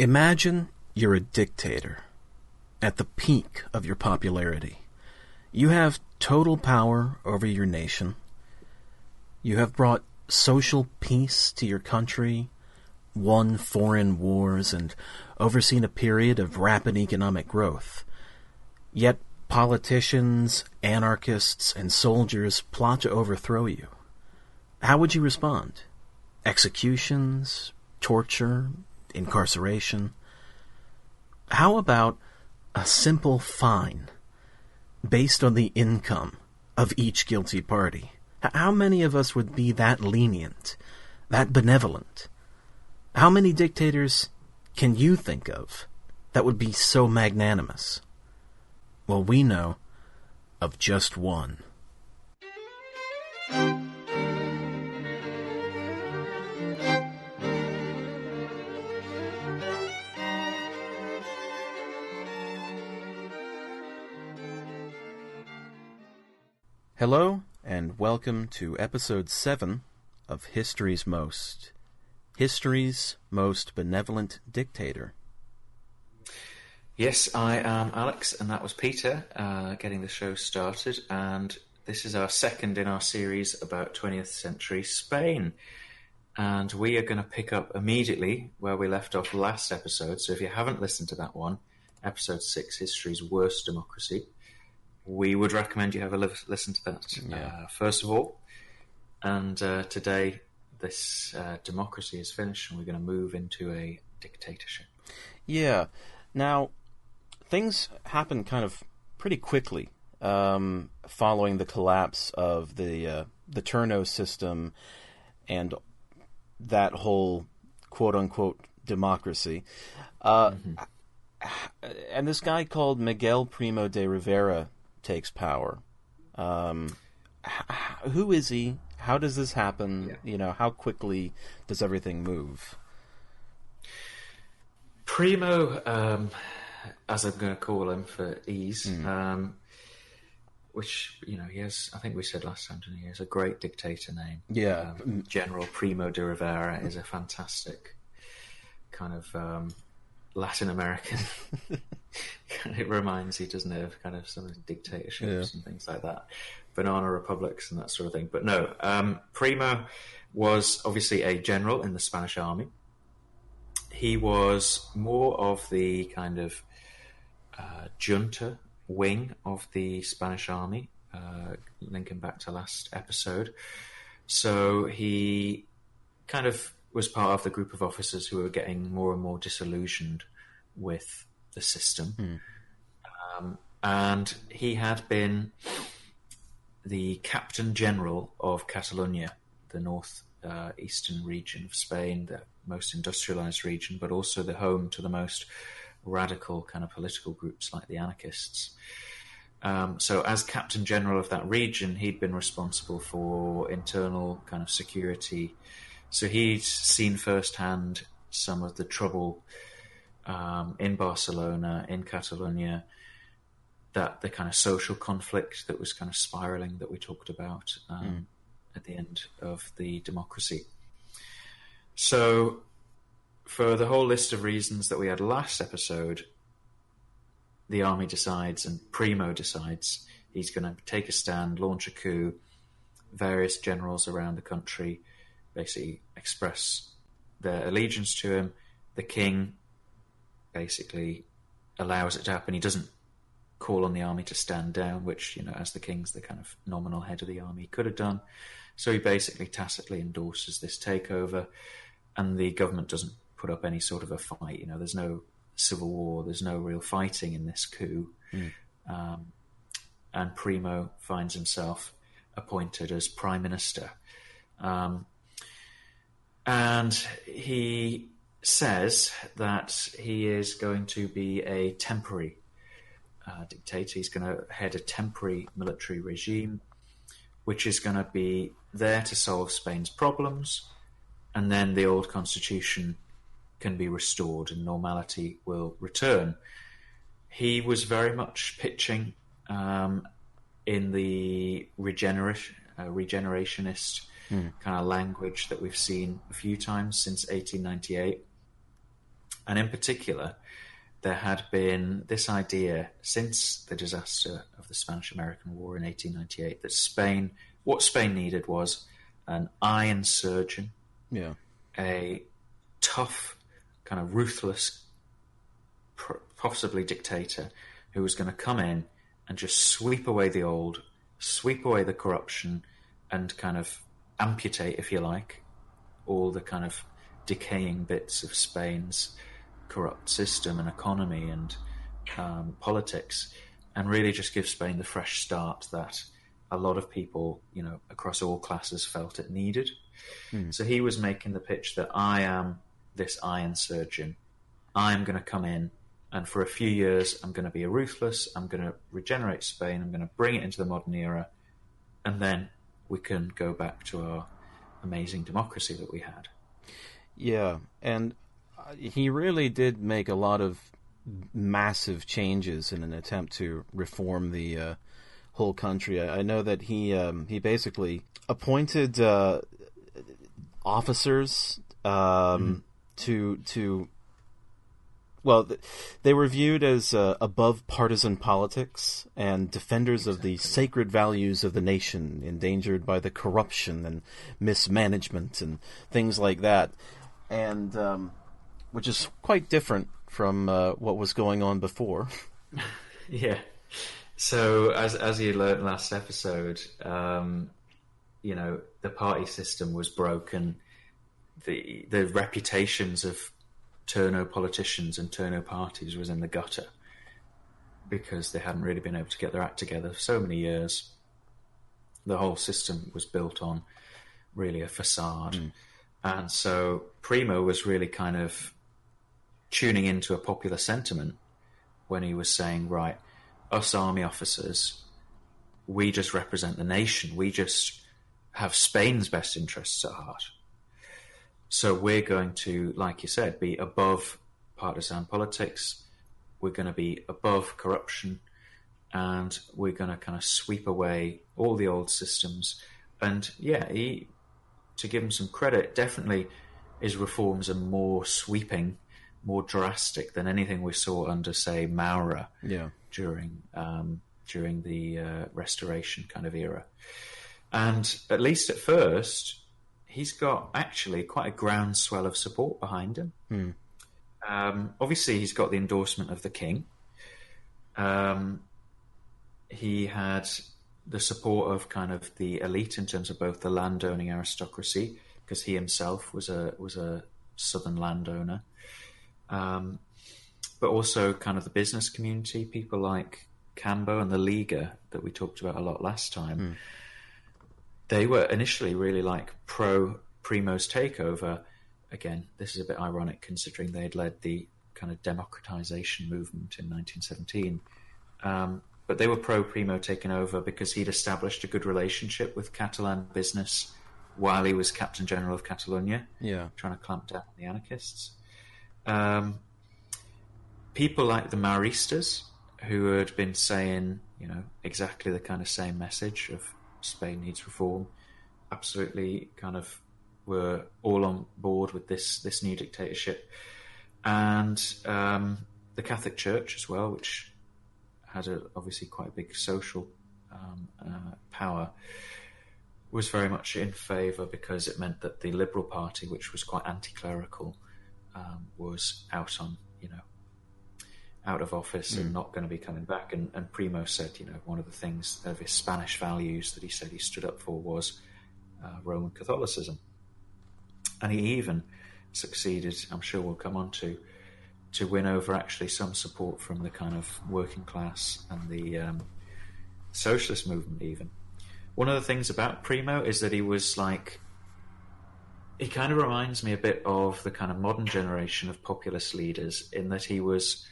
Imagine you're a dictator at the peak of your popularity. You have total power over your nation. You have brought social peace to your country, won foreign wars, and overseen a period of rapid economic growth. Yet politicians, anarchists, and soldiers plot to overthrow you. How would you respond? Executions, torture, incarceration? How about a simple fine based on the income of each guilty party? How many of us would be that lenient, that benevolent? How many dictators can you think of that would be so magnanimous? Well, we know of just one. Hello, and welcome to episode 7 of History's Most Benevolent Dictator. Yes, I am Alex, and that was Peter getting the show started, and this is our second in our series about 20th century Spain. And we are going to pick up immediately where we left off last episode, so if you haven't listened to that one, episode 6, History's Worst Democracy, we would recommend you have a listen to that first of all. And today, this democracy is finished, and we're going to move into a dictatorship. Yeah. Now, things happened kind of pretty quickly following the collapse of the turno system and that whole quote-unquote democracy. And this guy called Miguel Primo de Rivera takes power. Who is he? How does this happen? Yeah. You know, how quickly does everything move? Primo, as I'm going to call him for ease, which, you know, he has, I think we said last time, didn't he? He has a great dictator name. Yeah. General Primo de Rivera is a fantastic kind of Latin American. It reminds you, doesn't it, of kind of some dictatorships and things like that. Banana republics and that sort of thing. But no, Primo was obviously a general in the Spanish army. He was more of the kind of junta wing of the Spanish army, linking back to last episode. So he kind of was part of the group of officers who were getting more and more disillusioned with the system. And he had been the Captain General of Catalonia, the north eastern region of Spain, the most industrialized region, but also the home to the most radical kind of political groups like the anarchists. So as Captain General of that region, he'd been responsible for internal kind of security. So he'd seen firsthand some of the trouble in Barcelona, in Catalonia, that the kind of social conflict that was kind of spiraling that we talked about at the end of the democracy. So for the whole list of reasons that we had last episode, the army decides, and Primo decides, he's going to take a stand, launch a coup. Various generals around the country basically express their allegiance to him. The king basically allows it to happen. He doesn't call on the army to stand down, which, you know, as the king's the kind of nominal head of the army, could have done. So he basically tacitly endorses this takeover, and the government doesn't put up any sort of a fight. You know, there's no civil war, there's no real fighting in this coup. And Primo finds himself appointed as prime minister. And he says that he is going to be a temporary dictator. He's going to head a temporary military regime, which is going to be there to solve Spain's problems, and then the old constitution can be restored and normality will return. He was very much pitching in the regenerationist kind of language that we've seen a few times since 1898. And in particular, there had been this idea since the disaster of the Spanish-American War in 1898 that what Spain needed was an iron surgeon, a tough, kind of ruthless, possibly dictator, who was going to come in and just sweep away the old, sweep away the corruption, and kind of amputate, if you like, all the kind of decaying bits of Spain's corrupt system and economy and politics, and really just give Spain the fresh start that a lot of people, across all classes felt it needed. So he was making the pitch that I am this iron surgeon. I'm going to come in, and for a few years, I'm going to be ruthless. I'm going to regenerate Spain. I'm going to bring it into the modern era, and then we can go back to our amazing democracy that we had. Yeah, and he really did make a lot of massive changes in an attempt to reform the whole country. I know that he basically appointed officers to well, they were viewed as above partisan politics and defenders of the sacred values of the nation, endangered by the corruption and mismanagement and things like that, and which is quite different from what was going on before. Yeah. So as you learned last episode, the party system was broken. The reputations of turno politicians and turno parties was in the gutter because they hadn't really been able to get their act together for so many years. The whole system was built on really a facade. And so Primo was really kind of tuning into a popular sentiment when he was saying, right, us army officers, we just represent the nation. We just have Spain's best interests at heart. So we're going to, like you said, be above partisan politics. We're going to be above corruption, and we're going to kind of sweep away all the old systems. And yeah, to give him some credit, definitely his reforms are more sweeping, more drastic than anything we saw under, say, Maura during the Restoration kind of era. And at least at first, he's got actually quite a groundswell of support behind him. Obviously, he's got the endorsement of the king. He had the support of kind of the elite in terms of both the landowning aristocracy, because he himself was a southern landowner, but also kind of the business community, people like Cambo and the Liga that we talked about a lot last time. They were initially really like pro Primo's takeover. Again, this is a bit ironic considering they had led the kind of democratization movement in 1917. But they were pro Primo taking over because he'd established a good relationship with Catalan business while he was Captain General of Catalonia, trying to clamp down on the anarchists. People like the Maristas, who had been saying, exactly the kind of same message of Spain needs reform, absolutely kind of were all on board with this new dictatorship. And the Catholic Church as well, which had obviously quite a big social power, was very much in favour because it meant that the Liberal Party, which was quite anti-clerical, was out of office and not going to be coming back. And Primo said, one of the things of his Spanish values that he said he stood up for was Roman Catholicism. And he even succeeded, I'm sure we'll come on to win over actually some support from the kind of working class and the socialist movement even. One of the things about Primo is that he was he kind of reminds me a bit of the kind of modern generation of populist leaders in that he was...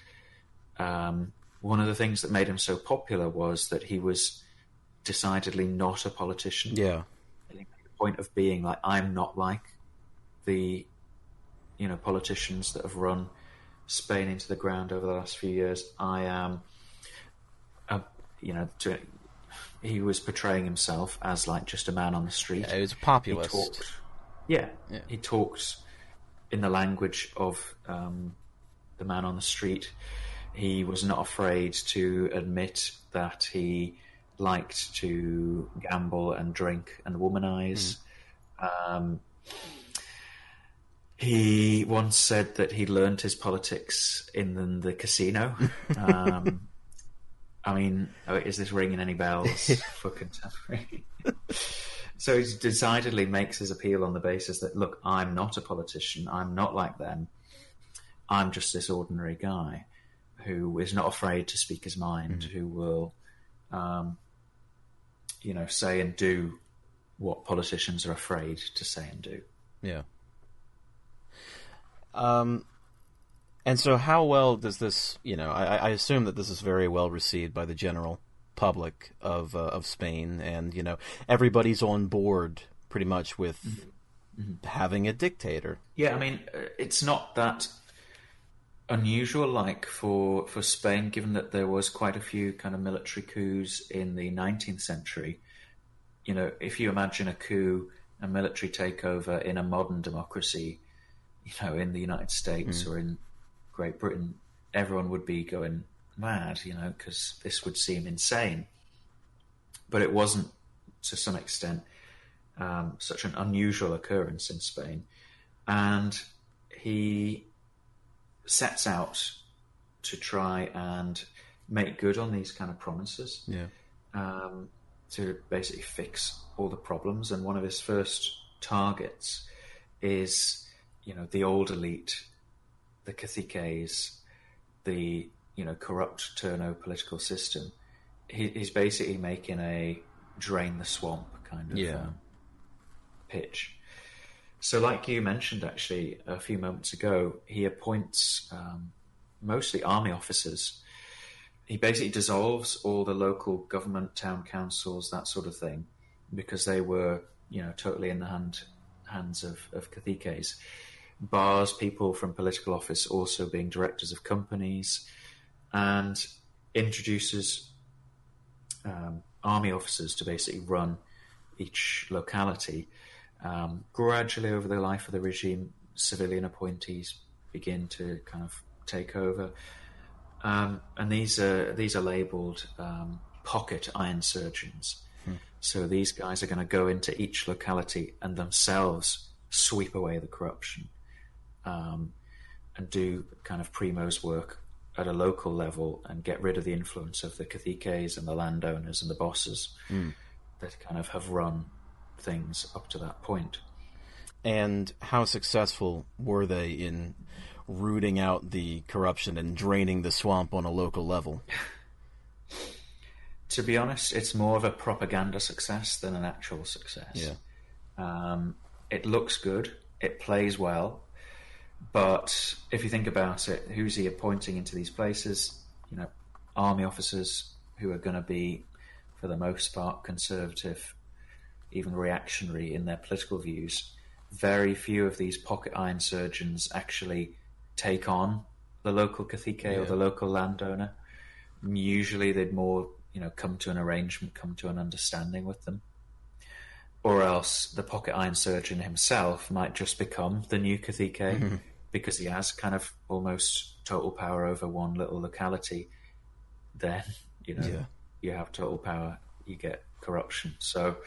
one of the things that made him so popular was that he was decidedly not a politician. Yeah. I think the point of being I'm not like the, politicians that have run Spain into the ground over the last few years. I am, he was portraying himself as just a man on the street. Yeah, he was a populist. He talked in the language of the man on the street. He was not afraid to admit that he liked to gamble and drink and womanize. He once said that he learned his politics in the casino. I mean, is this ringing any bells? Fucking suffering. So he decidedly makes his appeal on the basis that, look, I'm not a politician. I'm not like them. I'm just this ordinary guy who is not afraid to speak his mind, who will, say and do what politicians are afraid to say and do. Yeah. And so how well does this, I assume that this is very well received by the general public of Spain, and, everybody's on board pretty much with having a dictator. Yeah, I mean, it's not that unusual, like for Spain, given that there was quite a few kind of military coups in the 19th century. If you imagine a coup, a military takeover in a modern democracy, in the United States or in Great Britain, everyone would be going mad, because this would seem insane. But it wasn't, to some extent, such an unusual occurrence in Spain. And he sets out to try and make good on these kind of promises, to basically fix all the problems. And one of his first targets is, the old elite, the caciques, the corrupt turno political system. He's basically making a drain the swamp kind of pitch. So like you mentioned actually a few moments ago, he appoints mostly army officers. He basically dissolves all the local government, town councils, that sort of thing, because they were, totally in the hands of caciques. Bars people from political office also being directors of companies, and introduces army officers to basically run each locality. Gradually over the life of the regime, civilian appointees begin to kind of take over. And these are labelled pocket iron surgeons. So these guys are going to go into each locality and themselves sweep away the corruption, and do kind of Primo's work at a local level and get rid of the influence of the caciques and the landowners and the bosses that kind of have run things up to that point. And how successful were they in rooting out the corruption and draining the swamp on a local level? To be honest, it's more of a propaganda success than an actual success. Yeah. It looks good, it plays well, but if you think about it, who's he appointing into these places? Army officers who are going to be, for the most part, conservative, even reactionary in their political views. Very few of these pocket iron surgeons actually take on the local cacique or the local landowner. Usually they'd more, come to an arrangement, come to an understanding with them. Or else the pocket iron surgeon himself might just become the new cacique because he has kind of almost total power over one little locality. Then, you have total power, you get corruption. So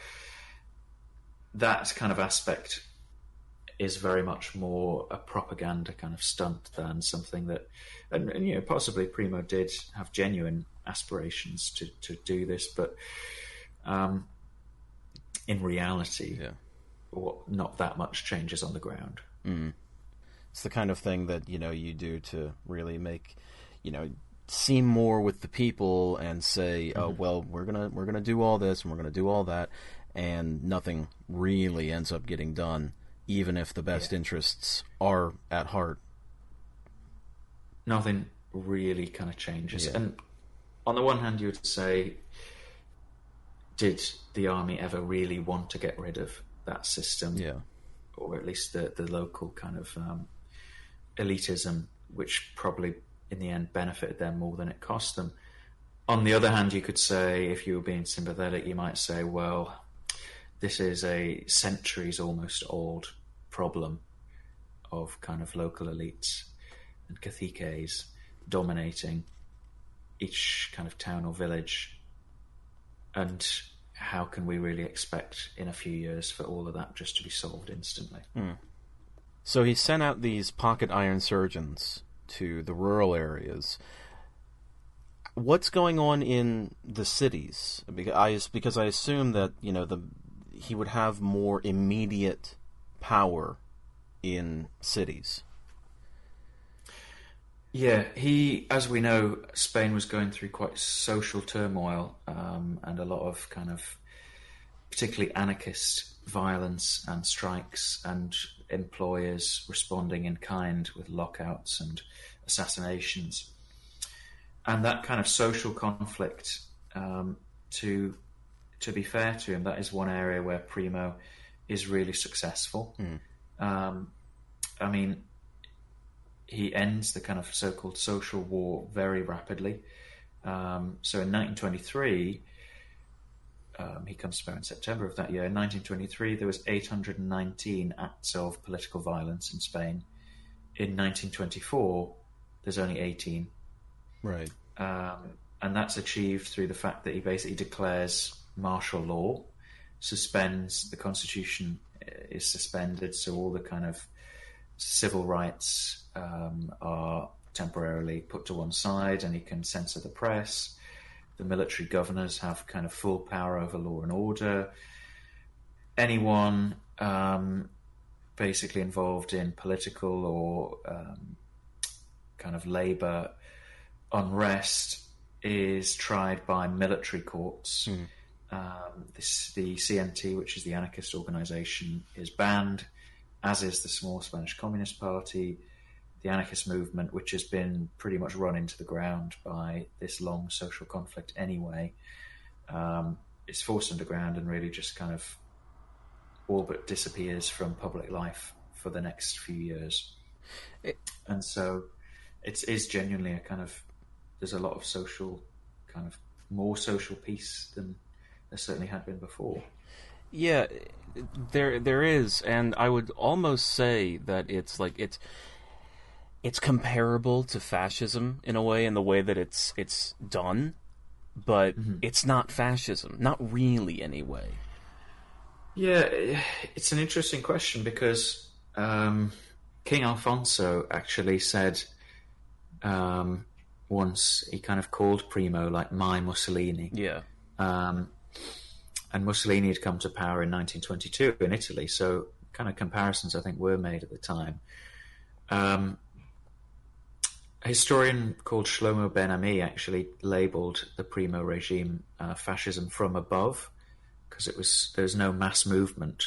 that kind of aspect is very much more a propaganda kind of stunt than something that, and possibly Primo did have genuine aspirations to do this, but in reality, not that much changes on the ground. It's the kind of thing that you do to really make seem more with the people and say, oh well, we're gonna do all this and we're gonna do all that, and nothing really ends up getting done, even if the best interests are at heart. Nothing really kind of changes. And on the one hand, you would say, did the army ever really want to get rid of that system? Or at least the local kind of elitism, which probably in the end benefited them more than it cost them. On the other hand, you could say, if you were being sympathetic, you might say, well, this is a centuries almost old problem of kind of local elites. and caciques dominating each kind of town or village. And how can we really expect in a few years for all of that just to be solved instantly? So he sent out these pocket iron surgeons to the rural areas. What's going on in the cities? Because I assume that he would have more immediate power in cities. Yeah, as we know, Spain was going through quite social turmoil and a lot of kind of particularly anarchist violence and strikes, and employers responding in kind with lockouts and assassinations. And that kind of social conflict, to be fair to him, that is one area where Primo is really successful. I mean, he ends the kind of so-called social war very rapidly. So in 1923, he comes to power in September of that year. In 1923, there was 819 acts of political violence in Spain. In 1924, there's only 18. Right. And that's achieved through the fact that he basically declares martial law, suspends the constitution, is suspended, so all the kind of civil rights are temporarily put to one side, and he can censor the press. The military governors have kind of full power over law and order. Anyone basically involved in political or kind of labor unrest is tried by military courts. The CNT, which is the anarchist organization, is banned, as is the small Spanish Communist Party. The anarchist movement, which has been pretty much run into the ground by this long social conflict anyway, is forced underground and really just kind of all but disappears from public life for the next few years. And so it is genuinely a kind of, there's a lot of social, kind of more social peace than there certainly had been before. Yeah, there is, and I would almost say that it's comparable to fascism in a way, in the way that it's done, but it's not fascism, not really anyway. Yeah, it's an interesting question because King Alfonso actually said once, he kind of called Primo like my Mussolini. Yeah. And Mussolini had come to power in 1922 in Italy, so kind of comparisons I think were made at the time. A historian called Shlomo Ben-Ami actually labelled the Primo regime fascism from above, because there was no mass movement,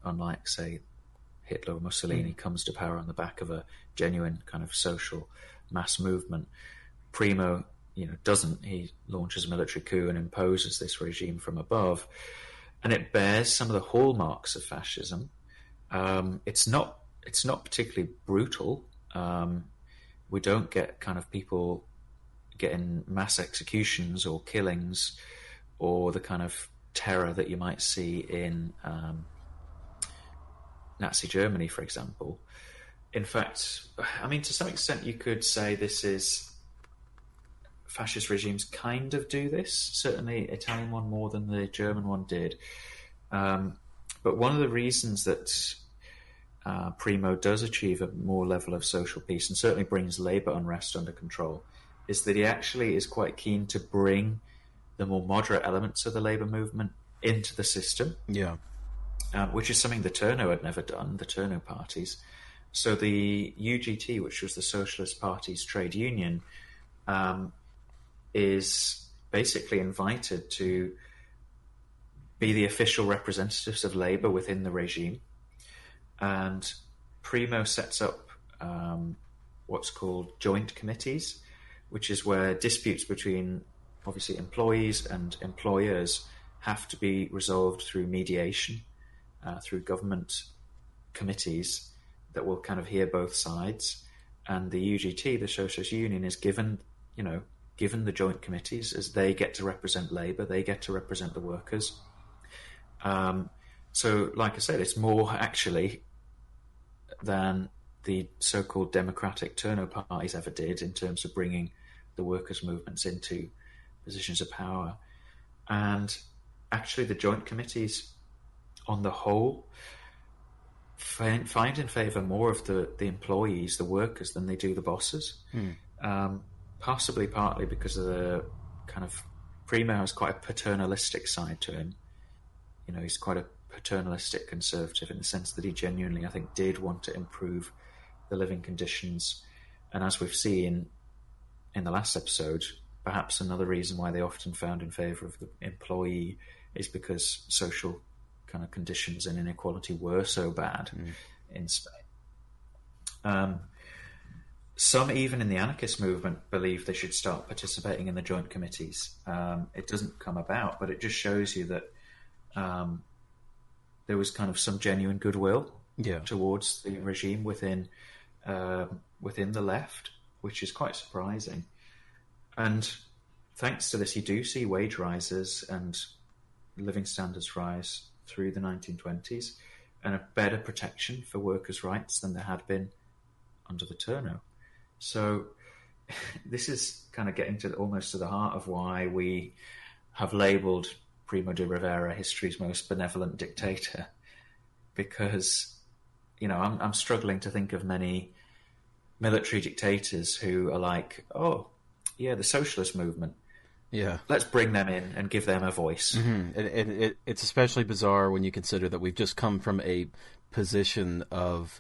unlike, say, Hitler or Mussolini comes to power on the back of a genuine kind of social mass movement. Primo, doesn't. He launches a military coup and imposes this regime from above, and it bears some of the hallmarks of fascism. It's not particularly brutal. We don't get kind of people getting mass executions or killings, or the kind of terror that you might see in Nazi Germany, for example. In fact, I mean, to some extent, you could say this is fascist regimes kind of do this. Certainly, Italian one more than the German one did. But one of the reasons that Primo does achieve a more level of social peace, and certainly brings labour unrest under control, is that he actually is quite keen to bring the more moderate elements of the labour movement into the system. Yeah. Which is something the Turno had never done, the Turno parties. So the UGT, which was the Socialist Party's trade union, is basically invited to be the official representatives of labour within the regime. And Primo sets up what's called joint committees, which is where disputes between, obviously, employees and employers have to be resolved through mediation, through government committees that will kind of hear both sides. And the UGT, the Socialist Union, is given the joint committees, as they get to represent labour, they get to represent the workers. So, like I said, it's more actually than the so-called democratic turno parties ever did in terms of bringing the workers' movements into positions of power. And actually the joint committees on the whole find in favour more of the employees, the workers, than they do the bosses. Possibly partly because of the kind of Primo has quite a paternalistic side to him. You know, he's quite a paternalistic conservative in the sense that he genuinely, I think, did want to improve the living conditions. And as we've seen in the last episode, perhaps another reason why they often found in favour of the employee is because social kind of conditions and inequality were so bad in Spain. Some, even in the anarchist movement, believe they should start participating in the joint committees. It doesn't come about, but it just shows you that there was kind of some genuine goodwill towards the regime within the left, which is quite surprising. And thanks to this, you do see wage rises and living standards rise through the 1920s, and a better protection for workers' rights than there had been under the turno. So this is kind of getting to almost to the heart of why we have labelled Primo de Rivera history's most benevolent dictator, because, you know, I'm struggling to think of many military dictators who are like, oh, yeah, the socialist movement. Yeah, let's bring them in and give them a voice. Mm-hmm. And it's especially bizarre when you consider that we've just come from a position of,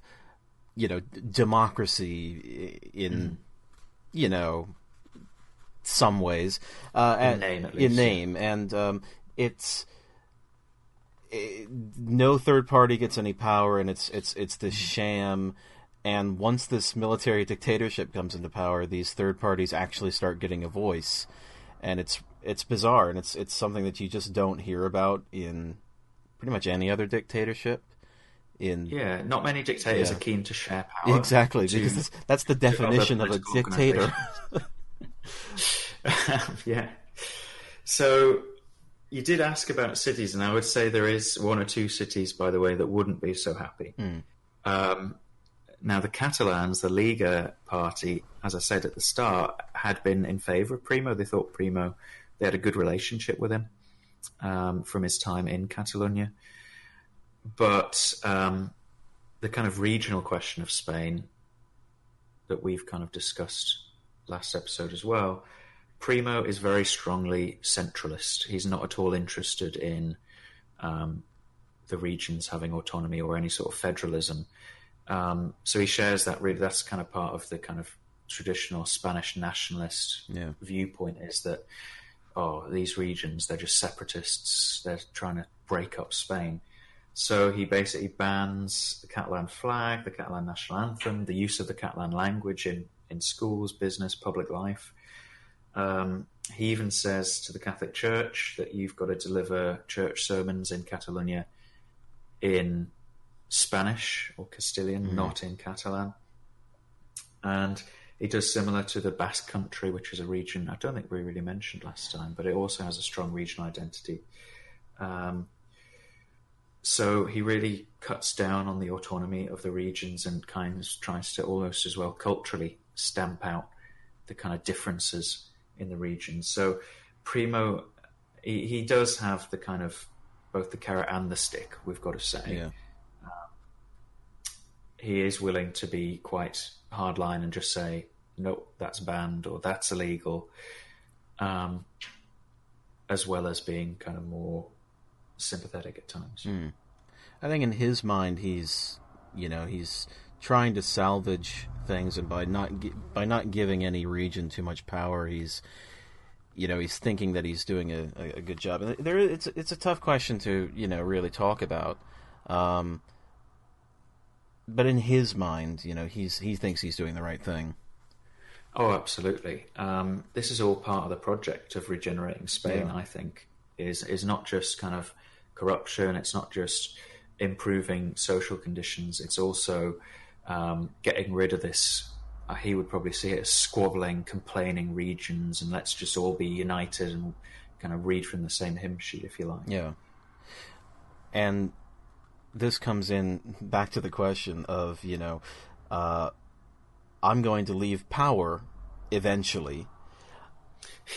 you know, democracy in, you know, some ways. In name, at least. In name. And no third party gets any power, and it's this sham. And once this military dictatorship comes into power, these third parties actually start getting a voice. And it's bizarre, and it's something that you just don't hear about in pretty much any other dictatorship. Not many dictators are keen to share power. Exactly, because that's the definition of a dictator. Yeah. So you did ask about cities, and I would say there is one or two cities, by the way, that wouldn't be so happy. Now, the Catalans, the Liga party, as I said at the start, had been in favour of Primo. They thought Primo, they had a good relationship with him from his time in Catalonia. But the kind of regional question of Spain that we've kind of discussed last episode as well, Primo is very strongly centralist. He's not at all interested in the regions having autonomy or any sort of federalism. So he shares that. Really, that's kind of part of the kind of traditional Spanish nationalist viewpoint, is that, oh, these regions, they're just separatists, they're trying to break up Spain. So he basically bans the Catalan flag, the Catalan national anthem, the use of the Catalan language in schools, business, public life. He even says to the Catholic Church that you've got to deliver church sermons in Catalonia in Spanish or Castilian, not in Catalan. And he does similar to the Basque Country, which is a region I don't think we really mentioned last time, but it also has a strong regional identity. So he really cuts down on the autonomy of the regions and kind of tries to almost as well culturally stamp out the kind of differences in the regions. So Primo, he does have the kind of both the carrot and the stick, we've got to say. Yeah. He is willing to be quite hardline and just say, no, that's banned or that's illegal, as well as being kind of more sympathetic at times. I think in his mind, he's trying to salvage things, and by not giving any region too much power, he's thinking that he's doing a good job. And it's a tough question to really talk about. But in his mind, he thinks he's doing the right thing. Oh, absolutely. This is all part of the project of regenerating Spain, I think, is not just kind of corruption, it's not just improving social conditions, it's also getting rid of this, he would probably see it as squabbling, complaining regions, and let's just all be united and kind of read from the same hymn sheet, if you like. Yeah. And this comes in back to the question of, I'm going to leave power eventually.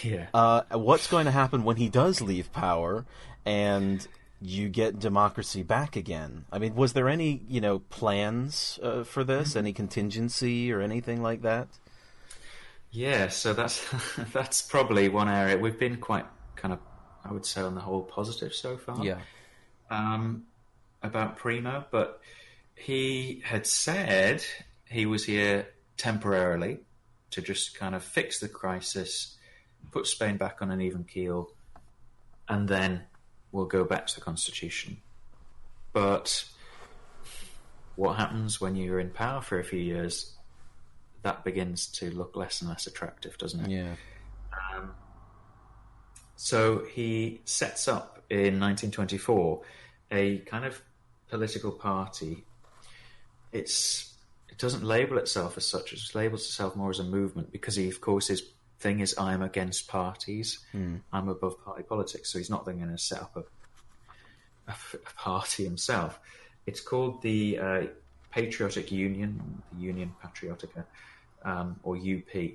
Yeah. What's going to happen when he does leave power and you get democracy back again? I mean, was there any, plans for this? Any contingency or anything like that? Yeah, so that's that's probably one area we've been quite kind of, I would say, on the whole, positive so far. Yeah. About Primo, but he had said he was here temporarily to just kind of fix the crisis, put Spain back on an even keel, and then we'll go back to the constitution. But what happens when you're in power for a few years? That begins to look less and less attractive, doesn't it? Yeah. So he sets up in 1924 a kind of political party. It doesn't label itself as such. It labels itself more as a movement because he, of course, his thing is I'm against parties. I'm above party politics. So he's not then going to set up a party himself. It's called the Patriotic Union, the Union Patriotica, or UP.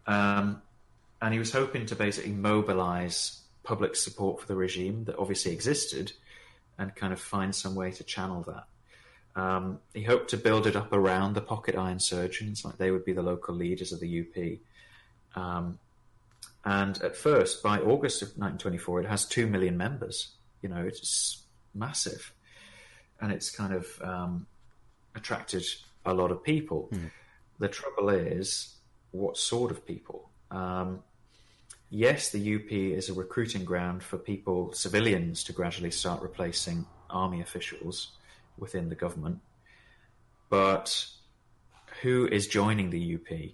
And he was hoping to basically mobilize public support for the regime that obviously existed and kind of find some way to channel that. He hoped to build it up around the pocket eye insurgents, like they would be the local leaders of the UP. And at first, by August of 1924, it has 2 million members. It's massive. And it's kind of attracted a lot of people. The trouble is, what sort of people? Yes, the UP is a recruiting ground for people, civilians, to gradually start replacing army officials within the government. But who is joining the UP?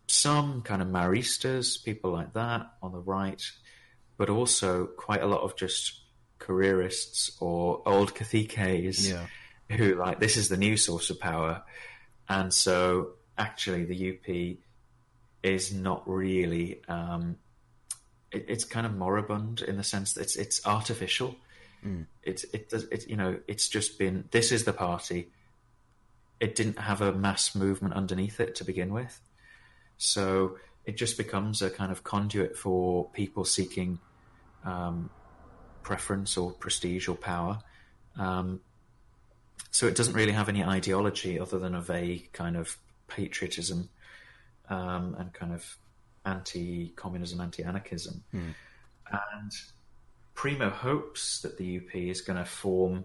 Some kind of Maristas, people like that on the right, but also quite a lot of just careerists or old caciques who this is the new source of power. And so actually the UP is not really... it's kind of moribund in the sense that it's artificial. It's just been, this is the party. It didn't have a mass movement underneath it to begin with. So it just becomes a kind of conduit for people seeking preference or prestige or power. So it doesn't really have any ideology other than a vague kind of patriotism and kind of anti-communism, anti-anarchism. And Primo hopes that the UP is going to form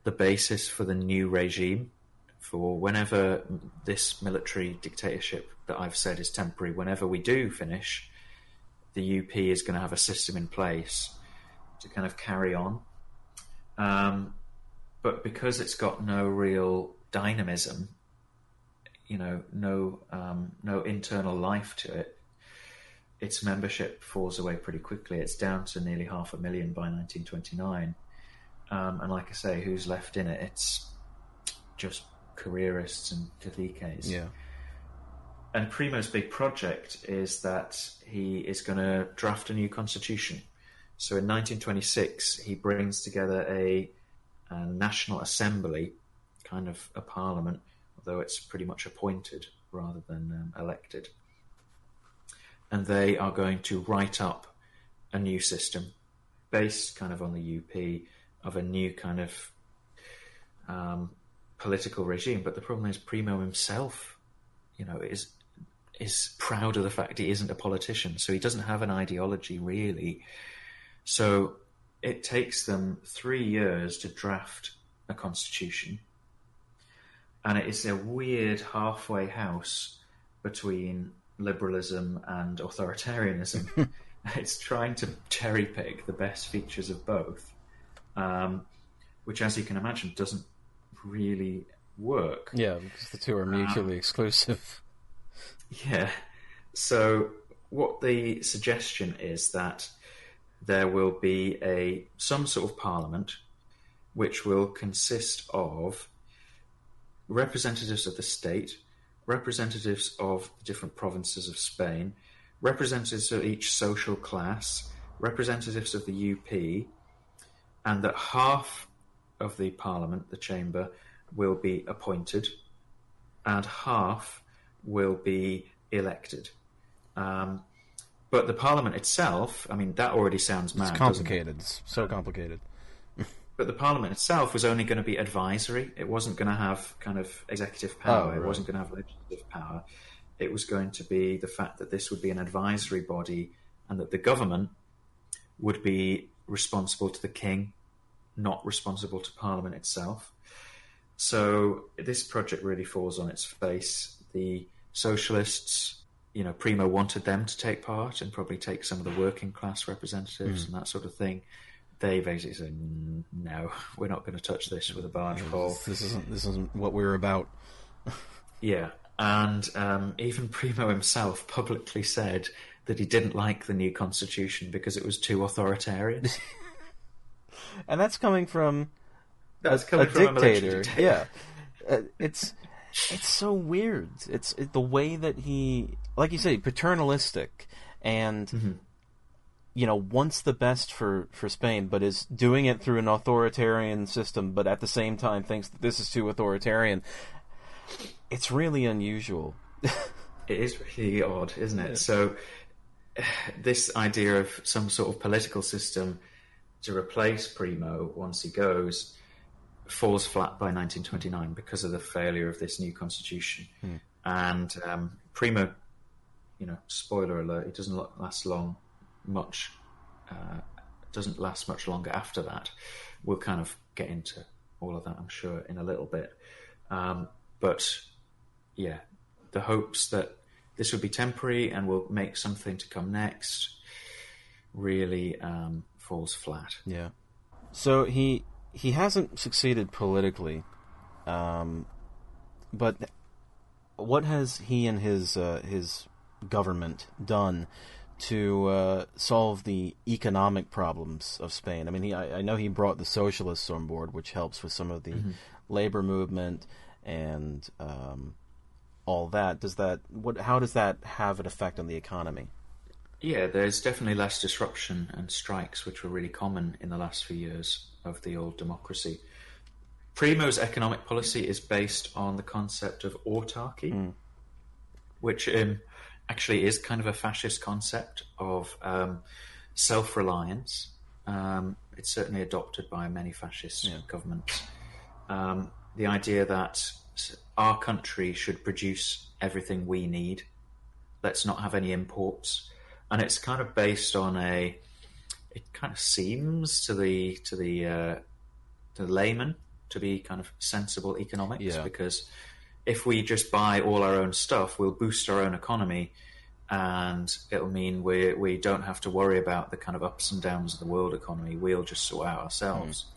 the basis for the new regime for whenever this military dictatorship that I've said is temporary, whenever we do finish, the UP is going to have a system in place to kind of carry on. But because it's got no real dynamism, no internal life to it, its membership falls away pretty quickly. It's down to nearly 500,000 by 1929. And like I say, who's left in it? It's just careerists and caciques. Yeah. And Primo's big project is that he is going to draft a new constitution. So in 1926, he brings together a National Assembly, kind of a parliament, although it's pretty much appointed rather than elected. And they are going to write up a new system based kind of on the UP of a new kind of political regime. But the problem is Primo himself, is proud of the fact he isn't a politician. So he doesn't have an ideology really. So it takes them 3 years to draft a constitution. And it is a weird halfway house between liberalism and authoritarianism. It's trying to cherry pick the best features of both, which, as you can imagine, doesn't really work. Yeah, because the two are mutually exclusive. Yeah. So what the suggestion is that there will be some sort of parliament which will consist of representatives of the state, representatives of the different provinces of Spain, representatives of each social class, representatives of the UP, and that half of the parliament, the chamber, will be appointed and half will be elected. But the parliament itself, I mean, that already sounds mad. It's complicated. Doesn't it? It's so complicated. But the parliament itself was only going to be advisory. It wasn't going to have kind of executive power. It wasn't going to have legislative power. It was going to be the fact that this would be an advisory body and that the government would be responsible to the king, not responsible to parliament itself. So this project really falls on its face. The socialists, Primo wanted them to take part and probably take some of the working class representatives and that sort of thing. They basically said, no, we're not going to touch this with a barge pole. This isn't what we're about. Yeah, and even Primo himself publicly said that he didn't like the new constitution because it was too authoritarian. And that's coming from a dictator. Yeah, it's so weird. It's the way that he, like you say, paternalistic and wants the best for Spain, but is doing it through an authoritarian system, but at the same time thinks that this is too authoritarian. It's really unusual. It is really odd, isn't it? Yeah. So this idea of some sort of political system to replace Primo once he goes falls flat by 1929 because of the failure of this new constitution. And Primo, spoiler alert, it doesn't last much longer after that. We'll kind of get into all of that, I'm sure, in a little bit. But yeah, the hopes that this would be temporary and will make something to come next really falls flat. Yeah. So he hasn't succeeded politically, but what has he and his government done to solve the economic problems of Spain? I mean, I know he brought the socialists on board, which helps with some of the labor movement and all that. How does that have an effect on the economy? Yeah, there's definitely less disruption and strikes, which were really common in the last few years of the old democracy. Primo's economic policy is based on the concept of autarky, which actually is kind of a fascist concept of self-reliance. It's certainly adopted by many fascist governments. The idea that our country should produce everything we need. Let's not have any imports. And it's kind of based on it kind of seems to the layman to be kind of sensible economics, because if we just buy all our own stuff, we'll boost our own economy, and it'll mean we don't have to worry about the kind of ups and downs of the world economy. We'll just sort out ourselves.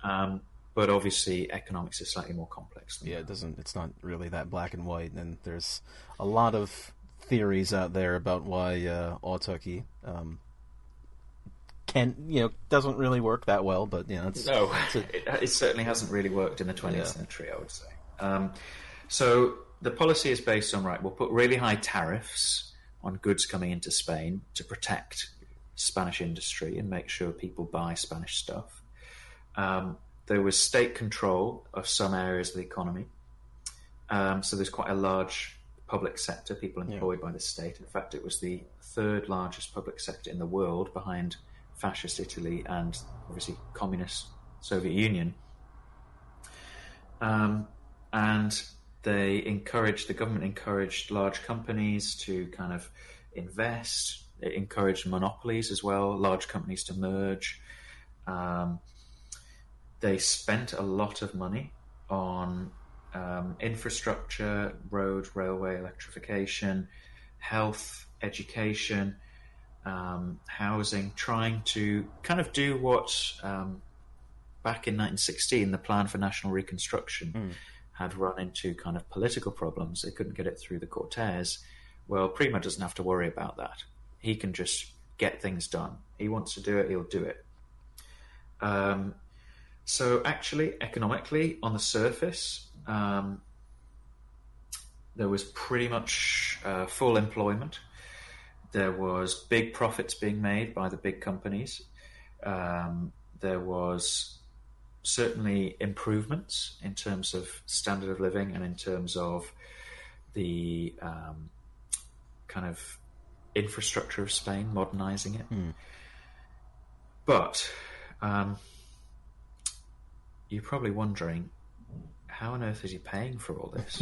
But obviously, economics is slightly more complex than that. It's not really that black and white, and there's a lot of theories out there about why autarky doesn't really work that well, but it certainly hasn't really worked in the 20th century, I would say. So the policy is based on, we'll put really high tariffs on goods coming into Spain to protect Spanish industry and make sure people buy Spanish stuff. There was state control of some areas of the economy. So there's quite a large public sector, people employed by the state. In fact, it was the third largest public sector in the world, behind fascist Italy and obviously communist Soviet Union. And the government encouraged large companies to kind of invest. It encouraged monopolies as well, large companies to merge. They spent a lot of money on infrastructure, road, railway, electrification, health, education, housing, trying to kind of do what back in 1916 the Plan for National Reconstruction had run into kind of political problems. They couldn't get it through the Cortes. Well, Primo doesn't have to worry about that. He can just get things done. He wants to do it, he'll do it. So actually, economically, on the surface, there was pretty much full employment. There was big profits being made by the big companies. There was certainly improvements in terms of standard of living and in terms of the kind of infrastructure of Spain, modernizing it. But you're probably wondering, how on earth is he paying for all this?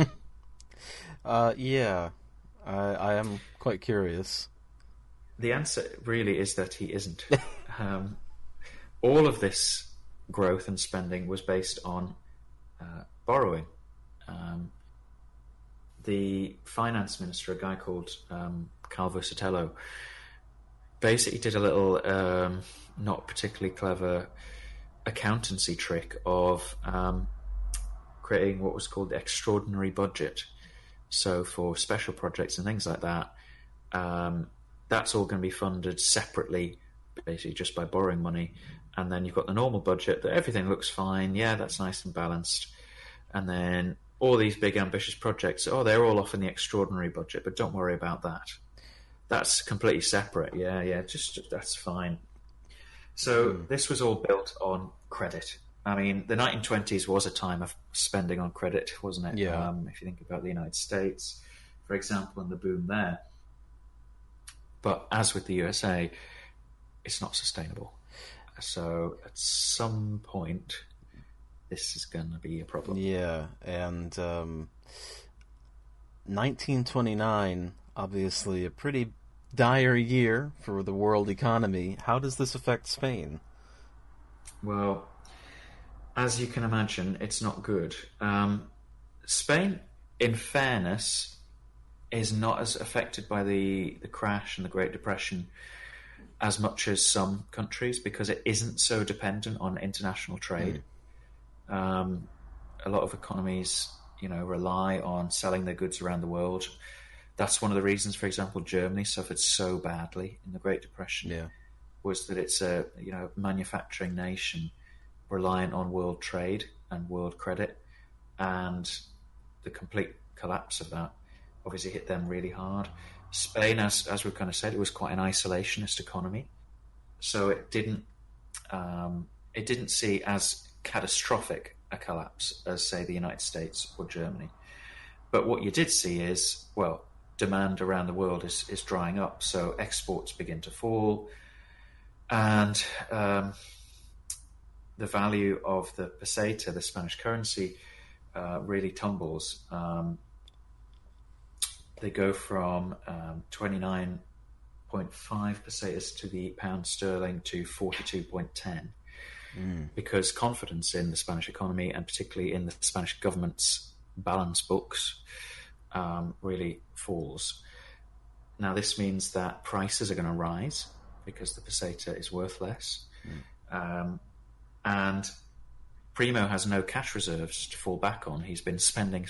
Yeah, I am quite curious. The answer really is that he isn't. All of this growth and spending was based on borrowing. The finance minister, a guy called Calvo Sotelo, basically did a little not particularly clever accountancy trick of creating what was called the extraordinary budget. So for special projects and things like that, that's all going to be funded separately, basically just by borrowing money. And then you've got the normal budget that everything looks fine. Yeah, that's nice and balanced. And then all these big ambitious projects, they're all off in the extraordinary budget, but don't worry about that. That's completely separate. Yeah, just that's fine. So this was all built on credit. I mean, the 1920s was a time of spending on credit, wasn't it? Yeah. If you think about the United States, for example, and the boom there. But as with the USA, it's not sustainable. So at some point, this is going to be a problem. Yeah, and 1929, obviously a pretty dire year for the world economy. How does this affect Spain? Well, as you can imagine, it's not good. Spain, in fairness, is not as affected by the crash and the Great Depression as much as some countries, because it isn't so dependent on international trade. A lot of economies, rely on selling their goods around the world. That's one of the reasons, for example, Germany suffered so badly in the Great Depression. Yeah. Was that it's a manufacturing nation reliant on world trade and world credit, and the complete collapse of that obviously hit them really hard. Spain, as we've kind of said, it was quite an isolationist economy, so it didn't see as catastrophic a collapse as, say, the United States or Germany. But what you did see is, demand around the world is drying up, so exports begin to fall, and the value of the peseta, the Spanish currency, really tumbles. They go from 29.5 pesetas to the pound sterling to 42.10 because confidence in the Spanish economy, and particularly in the Spanish government's balance books, really falls. Now, this means that prices are going to rise because the peseta is worth less. And Primo has no cash reserves to fall back on. He's been spending.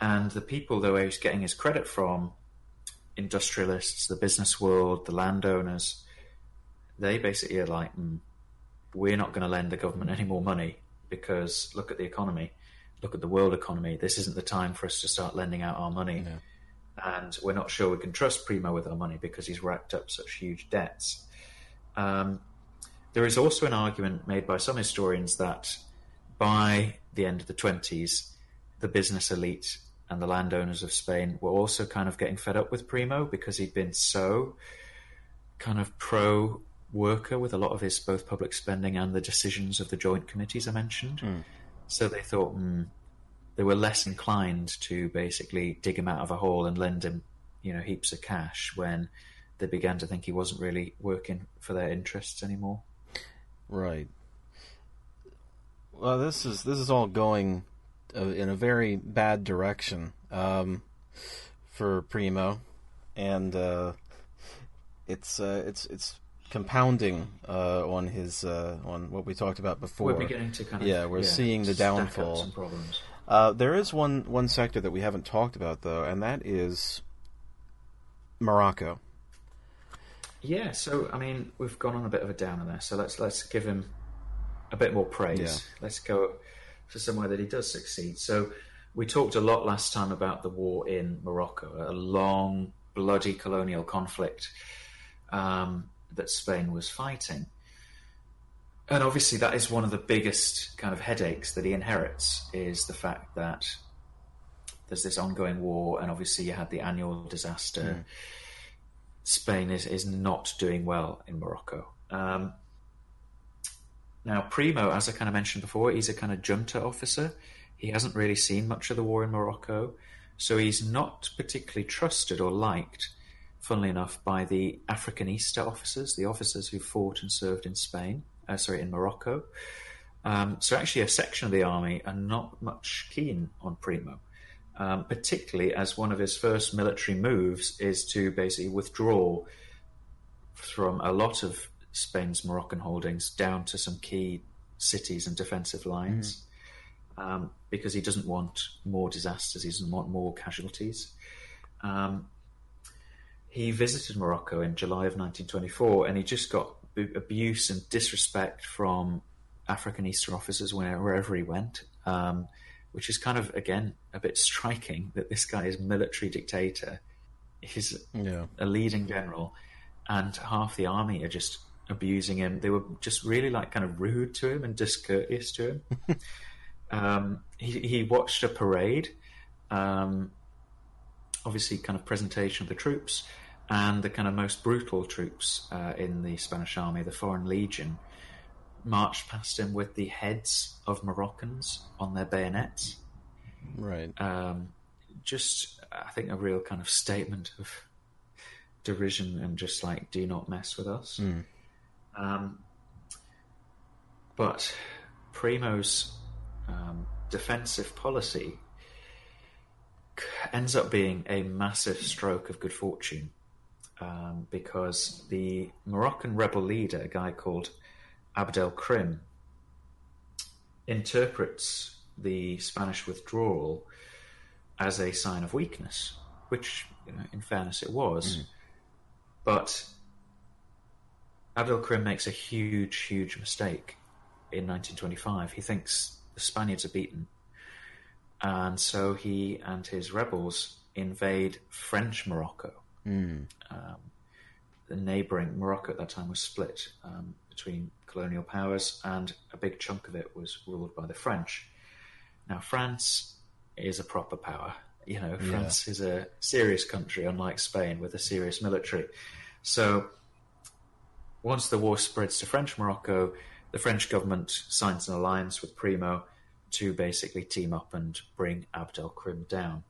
And the people, though, he's getting his credit from, industrialists, the business world, the landowners, they basically are like, we're not going to lend the government any more money because look at the economy, look at the world economy. This isn't the time for us to start lending out our money. Yeah. And we're not sure we can trust Primo with our money because he's racked up such huge debts. There is also an argument made by some historians that by the end of the 20s, the business elite and the landowners of Spain were also kind of getting fed up with Primo because he'd been so kind of pro-worker with a lot of his both public spending and the decisions of the joint committees I mentioned. So they thought they were less inclined to basically dig him out of a hole and lend him, heaps of cash when they began to think he wasn't really working for their interests anymore. Right. Well, this is all going in a very bad direction for Primo, and it's compounding on his on what we talked about before. We're beginning to kind of we're seeing the downfall. Some problems. There is one sector that we haven't talked about though, and that is Morocco. Yeah, so I mean, we've gone on a bit of a downer there. So let's give him a bit more praise. Yeah. Let's go for somewhere that he does succeed. So we talked a lot last time about the war in Morocco, a long, bloody colonial conflict that Spain was fighting. And obviously that is one of the biggest kind of headaches that he inherits, is the fact that there's this ongoing war, and obviously you had the annual disaster. Spain is not doing well in Morocco. Now, Primo, as I kind of mentioned before, he's a kind of junta officer. He hasn't really seen much of the war in Morocco, so he's not particularly trusted or liked, funnily enough, by the Africanista officers, the officers who fought and served in in Morocco. So actually a section of the army are not much keen on Primo, particularly as one of his first military moves is to basically withdraw from a lot of Spain's Moroccan holdings down to some key cities and defensive lines, because he doesn't want more disasters, he doesn't want more casualties. He visited Morocco in July of 1924, and he just got abuse and disrespect from Africanista officers wherever he went, which is kind of, again, a bit striking that this guy is military dictator. He's a leading general, and half the army are just abusing him. They were just really kind of rude to him and discourteous to him. He watched a parade, obviously kind of presentation of the troops, and the kind of most brutal troops in the Spanish army, the Foreign Legion, marched past him with the heads of Moroccans on their bayonets. Right. Just, I think, a real kind of statement of derision and just do not mess with us. But Primo's defensive policy ends up being a massive stroke of good fortune, because the Moroccan rebel leader, a guy called Abdelkrim, interprets the Spanish withdrawal as a sign of weakness, which, in fairness, it was. But Abdelkrim makes a huge mistake in 1925. He thinks the Spaniards are beaten, and so he and his rebels invade French Morocco. The neighbouring Morocco at that time was split between colonial powers, and a big chunk of it was ruled by the French. Now, France is a proper power. France is a serious country, unlike Spain, with a serious military. So once the war spreads to French Morocco, the French government signs an alliance with Primo to basically team up and bring Abdelkrim down.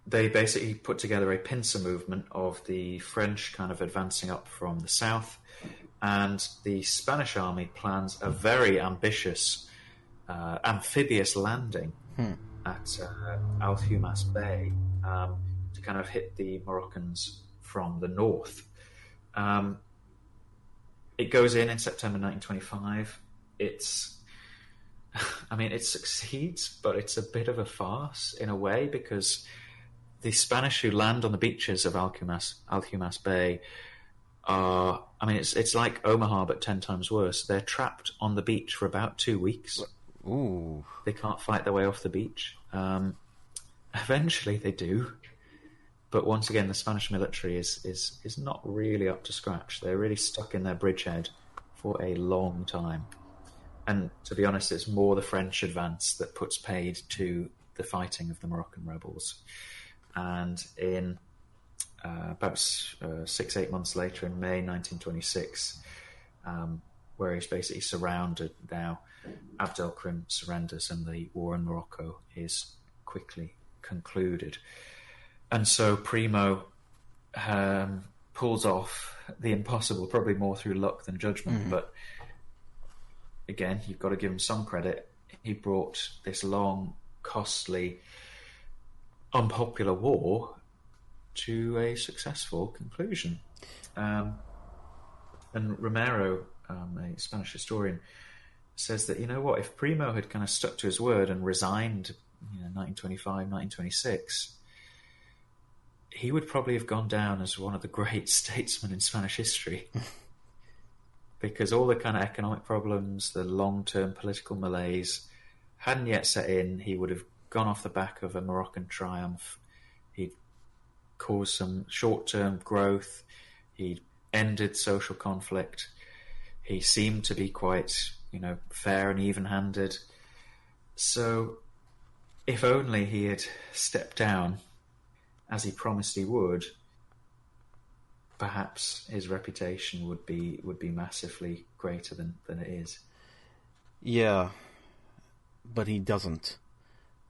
They basically put together a pincer movement of the French kind of advancing up from the south, and the Spanish army plans a very ambitious amphibious landing at Al-Humas Bay to kind of hit the Moroccans from the north. It goes in September 1925. It succeeds, but it's a bit of a farce in a way, because the Spanish who land on the beaches of Al-Humas Bay are, it's like Omaha, but 10 times worse. They're trapped on the beach for about 2 weeks. Ooh. They can't fight their way off the beach. Eventually they do, but once again, the Spanish military is not really up to scratch. They're really stuck in their bridgehead for a long time. And to be honest, it's more the French advance that puts paid to the fighting of the Moroccan rebels. And in about 6-8 months later, in May 1926, where he's basically surrounded now, Abdelkrim surrenders and the war in Morocco is quickly concluded. And so Primo pulls off the impossible, probably more through luck than judgment, but again, you've got to give him some credit. He brought this long, costly, unpopular war to a successful conclusion. And Romero, a Spanish historian, says that, if Primo had kind of stuck to his word and resigned 1925, 1926, he would probably have gone down as one of the great statesmen in Spanish history. Because all the kind of economic problems, the long-term political malaise hadn't yet set in. He would have gone off the back of a Moroccan triumph. He'd caused some short-term growth. He'd ended social conflict. He seemed to be quite, fair and even-handed. So if only he had stepped down, as he promised he would, perhaps his reputation would be massively greater than it is. Yeah, but he doesn't.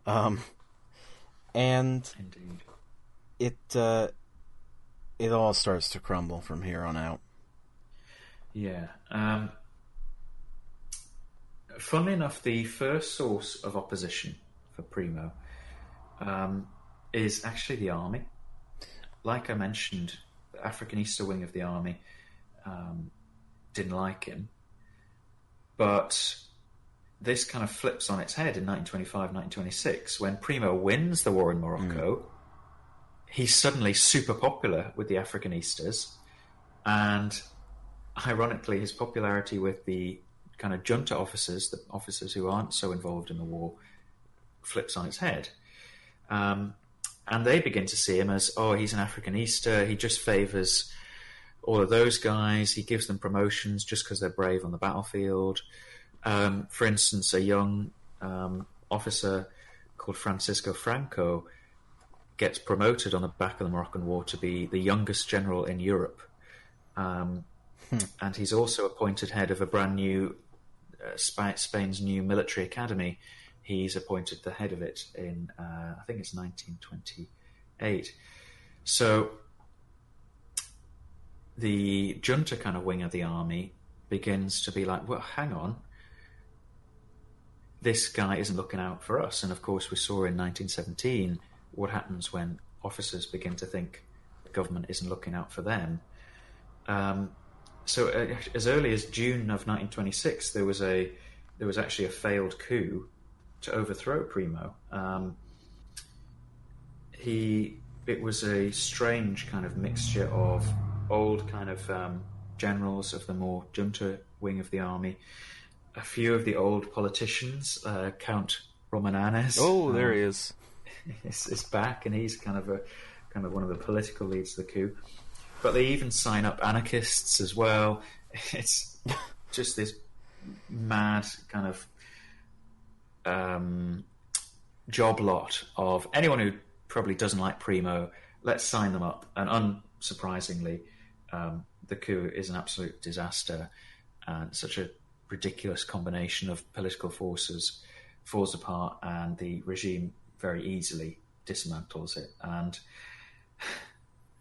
And Indeed. It all starts to crumble from here on out. Yeah. Funnily enough, the first source of opposition for Primo is actually the army. Like I mentioned, the Africanista wing of the army didn't like him. But this kind of flips on its head in 1925, 1926, when Primo wins the war in Morocco. He's suddenly super popular with the Africanistas, and ironically, his popularity with the kind of junta officers, the officers who aren't so involved in the war, flips on its head. And they begin to see him as, oh, he's an Africanista, he just favours all of those guys, he gives them promotions just because they're brave on the battlefield. For instance, a young officer called Francisco Franco gets promoted on the back of the Moroccan War to be the youngest general in Europe. And he's also appointed head of a brand new Spain's new military academy. He's appointed the head of it in, I think it's 1928. So the junta kind of wing of the army begins to be like, well, hang on, this guy isn't looking out for us. And of course, we saw in 1917 what happens when officers begin to think the government isn't looking out for them. So as early as June of 1926, there was actually a failed coup to overthrow Primo. It was a strange kind of mixture of old kind of generals of the more junta wing of the army, a few of the old politicians, Count Romananes. Oh, there he is. Is back, and he's kind of one of the political leads of the coup. But they even sign up anarchists as well. It's just this mad kind of job lot of anyone who probably doesn't like Primo. Let's sign them up. And unsurprisingly, the coup is an absolute disaster, and such a ridiculous combination of political forces falls apart, and the regime very easily dismantles it. And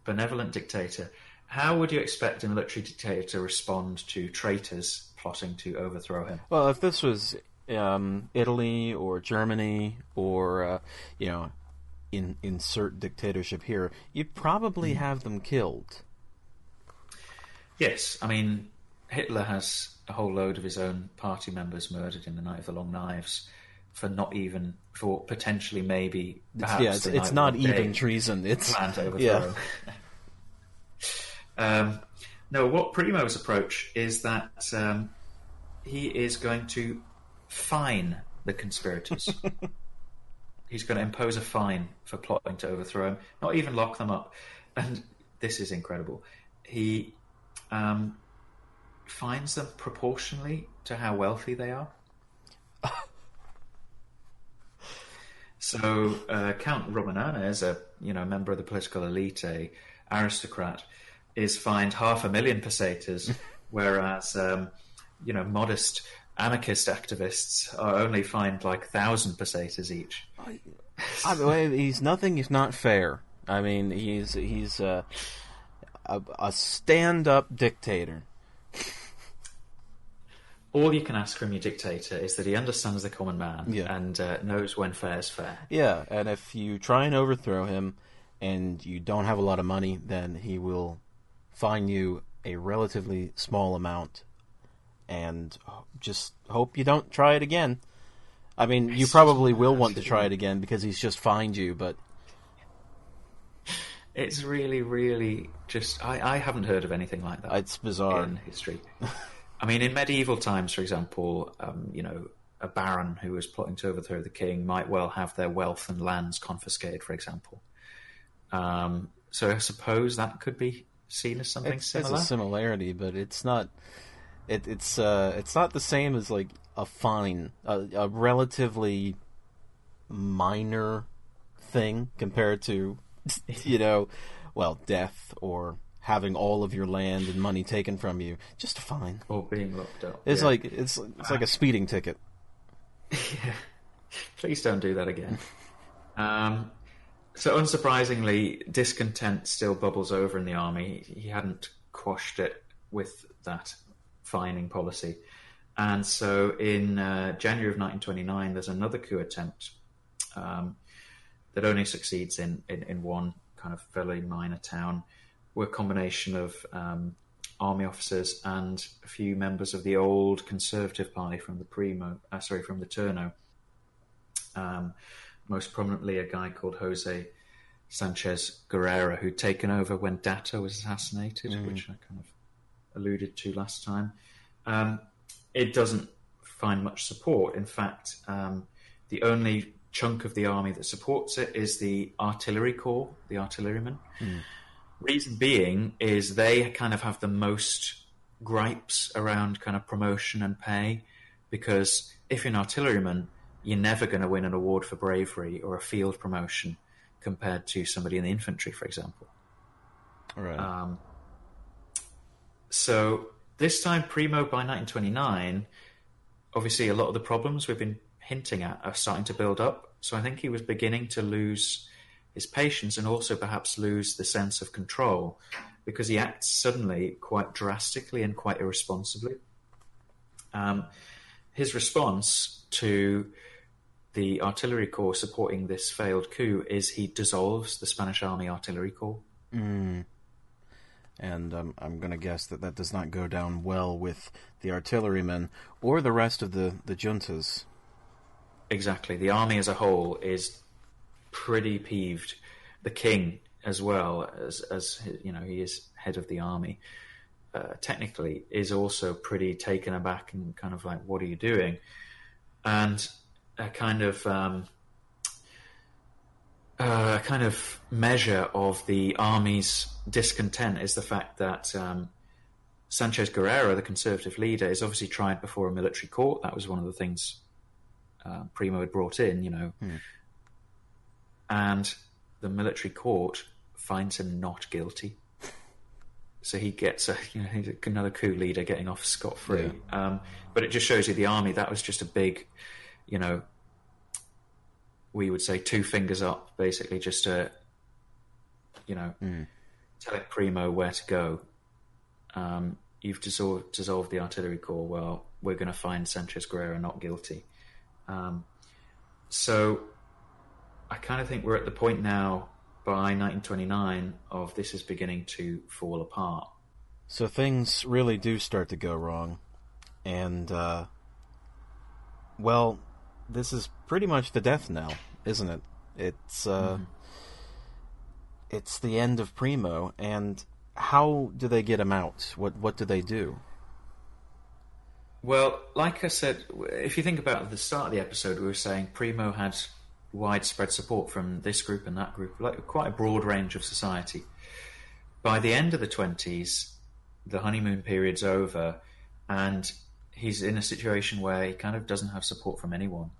Benevolent Dictator, how would you expect a military dictator to respond to traitors plotting to overthrow him? Well, if this was Italy or Germany or, insert dictatorship here, you'd probably have them killed. Yes, I mean, Hitler has a whole load of his own party members murdered in the Night of the Long Knives for potentially maybe perhaps it's not even treason. It's planned overthrow. Yeah. No, what Primo's approach is that he is going to fine the conspirators. He's going to impose a fine for plotting to overthrow him, not even lock them up. And this is incredible. He fines them proportionally to how wealthy they are. So Count Romananes, a member of the political elite, a aristocrat, is fined 500,000 pesetas, whereas modest anarchist activists are only fined like 1,000 pesetas each. By the way, he's nothing if not fair. I mean, he's a stand-up dictator. All you can ask from your dictator is that he understands the common man and knows when fair is fair. Yeah, and if you try and overthrow him and you don't have a lot of money, then he will fine you a relatively small amount and just hope you don't try it again. I mean, you probably will want to try it again because he's just fined you, but... It's really, really just... I haven't heard of anything like that. It's bizarre. In history. I mean, in medieval times, for example, a baron who was plotting to overthrow the king might well have their wealth and lands confiscated, for example. So I suppose that could be seen as something similar. It's a similarity, but it's not. It's not the same as like a fine, a relatively minor thing compared to, death or having all of your land and money taken from you. Just a fine. Or being locked up. It's like it's like a speeding ticket. Yeah. Please don't do that again. So unsurprisingly, discontent still bubbles over in the army. He hadn't quashed it with that fining policy. And so in January of 1929, there's another coup attempt that only succeeds in one kind of fairly minor town, where a combination of army officers and a few members of the old Conservative Party from the Turno. Most prominently, a guy called Jose Sanchez Guerrera, who'd taken over when Dato was assassinated, which I kind of alluded to last time. It doesn't find much support. In fact, the only chunk of the army that supports it is the artillery corps, the artillerymen. Reason being is they kind of have the most gripes around kind of promotion and pay, because if you're an artilleryman, you're never going to win an award for bravery or a field promotion compared to somebody in the infantry, for example. Right. So this time, Primo, by 1929, obviously a lot of the problems we've been hinting at are starting to build up. So I think he was beginning to lose his patience and also perhaps lose the sense of control, because he acts suddenly quite drastically and quite irresponsibly. His response to the artillery corps supporting this failed coup is he dissolves the Spanish Army Artillery Corps. And I'm going to guess that does not go down well with the artillerymen or the rest of the juntas. Exactly. The army as a whole is pretty peeved. The king, as well, as he is head of the army, technically is also pretty taken aback and kind of like, what are you doing? And a kind of measure of the army's discontent is the fact that Sanchez Guerrera, the conservative leader, is obviously tried before a military court. That was one of the things Primo had brought in, and the military court finds him not guilty. So he gets he's another coup leader getting off scot-free. Yeah. But it just shows you the army, that was just a big, we would say 2 fingers up, basically, just to, telling Primo where to go. You've dissolved the artillery corps. Well, we're going to find Sanchez Guerrera not guilty. So I kind of think we're at the point now, by 1929, of this is beginning to fall apart. So things really do start to go wrong. And, this is pretty much the death knell, isn't it? It's it's the end of Primo, and how do they get him out? What do they do? Well, like I said, if you think about the start of the episode, we were saying Primo had widespread support from this group and that group, like quite a broad range of society. By the end of the 1920s, the honeymoon period's over, and he's in a situation where he kind of doesn't have support from anyone.